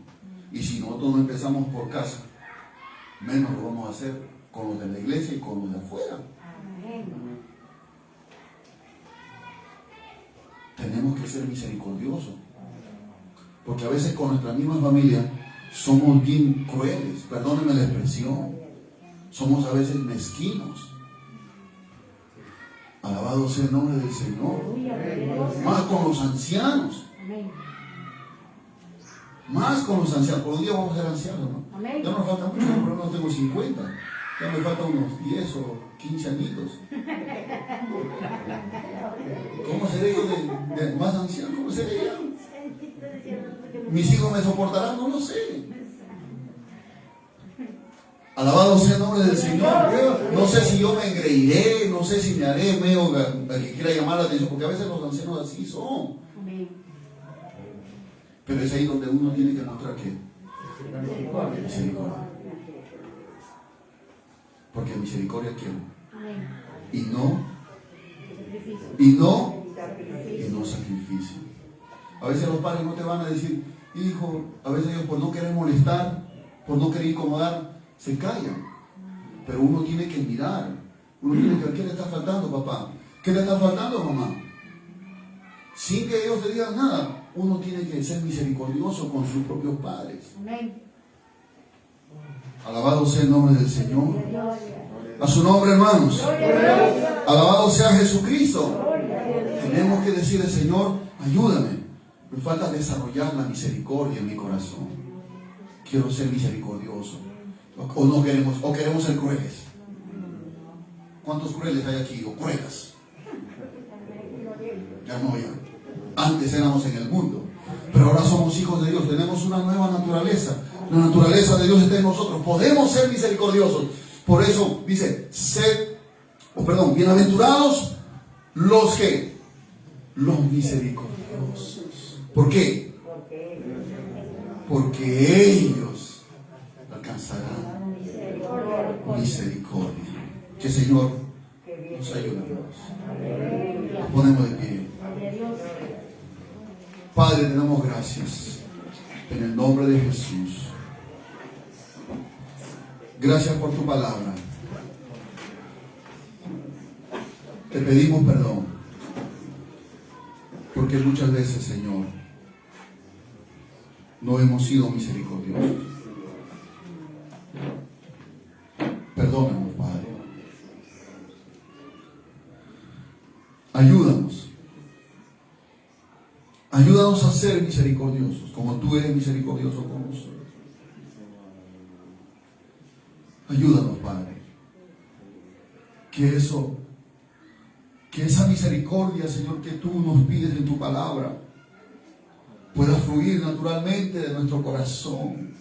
Y si nosotros no empezamos por casa, menos lo vamos a hacer con los de la iglesia y con los de afuera. Amén. Tenemos que ser misericordiosos. Porque a veces con nuestra misma familia somos bien crueles, perdónenme la expresión. Somos a veces mezquinos. Alabado sea el nombre del Señor. Más con los ancianos. Amén. Más con los ancianos. Por un día vamos a ser ancianos, ¿no? Amén. Ya no me falta mucho, pero no tengo 50. Ya me faltan unos 10 o 15 añitos. ¿Cómo seré yo de más anciano? ¿Cómo seré yo? ¿Mis hijos me soportarán? No lo sé. Alabado sea el nombre del Señor. No sé si yo me engreiré, no sé si me haré medio que quiera llamar la atención, porque a veces los ancianos así son. Amén. Pero es ahí donde uno tiene que mostrar que misericordia. Porque misericordia quiero. Amén. Y no sacrificio. A veces los padres no te van a decir, hijo, a veces ellos por no querer molestar, por no querer incomodar, se callan. Pero uno tiene que mirar. Uno tiene que ver, ¿qué le está faltando, papá? ¿Qué le está faltando, mamá? Sin que ellos te digan nada, uno tiene que ser misericordioso con sus propios padres. Amén. Alabado sea el nombre del Señor. A su nombre, hermanos. Alabado sea Jesucristo. Tenemos que decirle, Señor, ayúdame. Me falta desarrollar la misericordia en mi corazón. Quiero ser misericordioso. O queremos ser crueles. ¿Cuántos crueles hay aquí? O cruelas. Ya no, ya. Antes éramos en el mundo, pero ahora somos hijos de Dios. Tenemos una nueva naturaleza. La naturaleza de Dios está en nosotros. Podemos ser misericordiosos. Por eso dice, bienaventurados los misericordiosos. ¿Por qué? Porque ellos alcanzarán misericordia. Que el Señor nos ayude. Nos ponemos de pie. Padre, te damos gracias en el nombre de Jesús. Gracias por tu palabra. Te pedimos perdón, porque muchas veces, Señor, no hemos sido misericordiosos. Perdónanos, Padre. Ayúdanos. Ayúdanos a ser misericordiosos, como tú eres misericordioso con nosotros. Ayúdanos, Padre. Que esa misericordia, Señor, que tú nos pides en tu palabra, pueda fluir naturalmente de nuestro corazón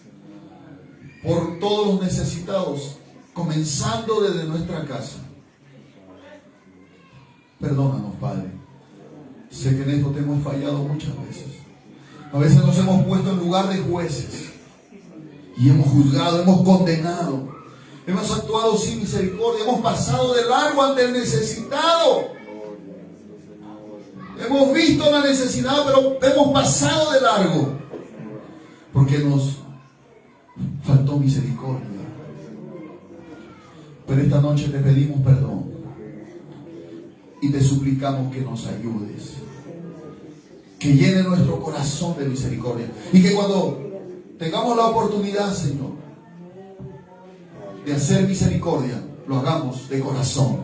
por todos los necesitados, comenzando desde nuestra casa. Perdónanos, Padre. Sé que en esto te hemos fallado muchas veces. A veces nos hemos puesto en lugar de jueces y hemos juzgado, hemos condenado, hemos actuado sin misericordia, hemos pasado de largo ante el necesitado. Hemos visto la necesidad, pero hemos pasado de largo porque nos faltó misericordia. Pero esta noche te pedimos perdón y te suplicamos que nos ayudes, que llene nuestro corazón de misericordia y que cuando tengamos la oportunidad, Señor, de hacer misericordia, lo hagamos de corazón.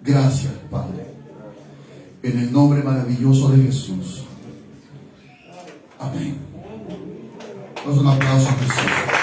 Gracias, Padre. En el nombre maravilloso de Jesús. Amén. Damos un aplauso a Jesús.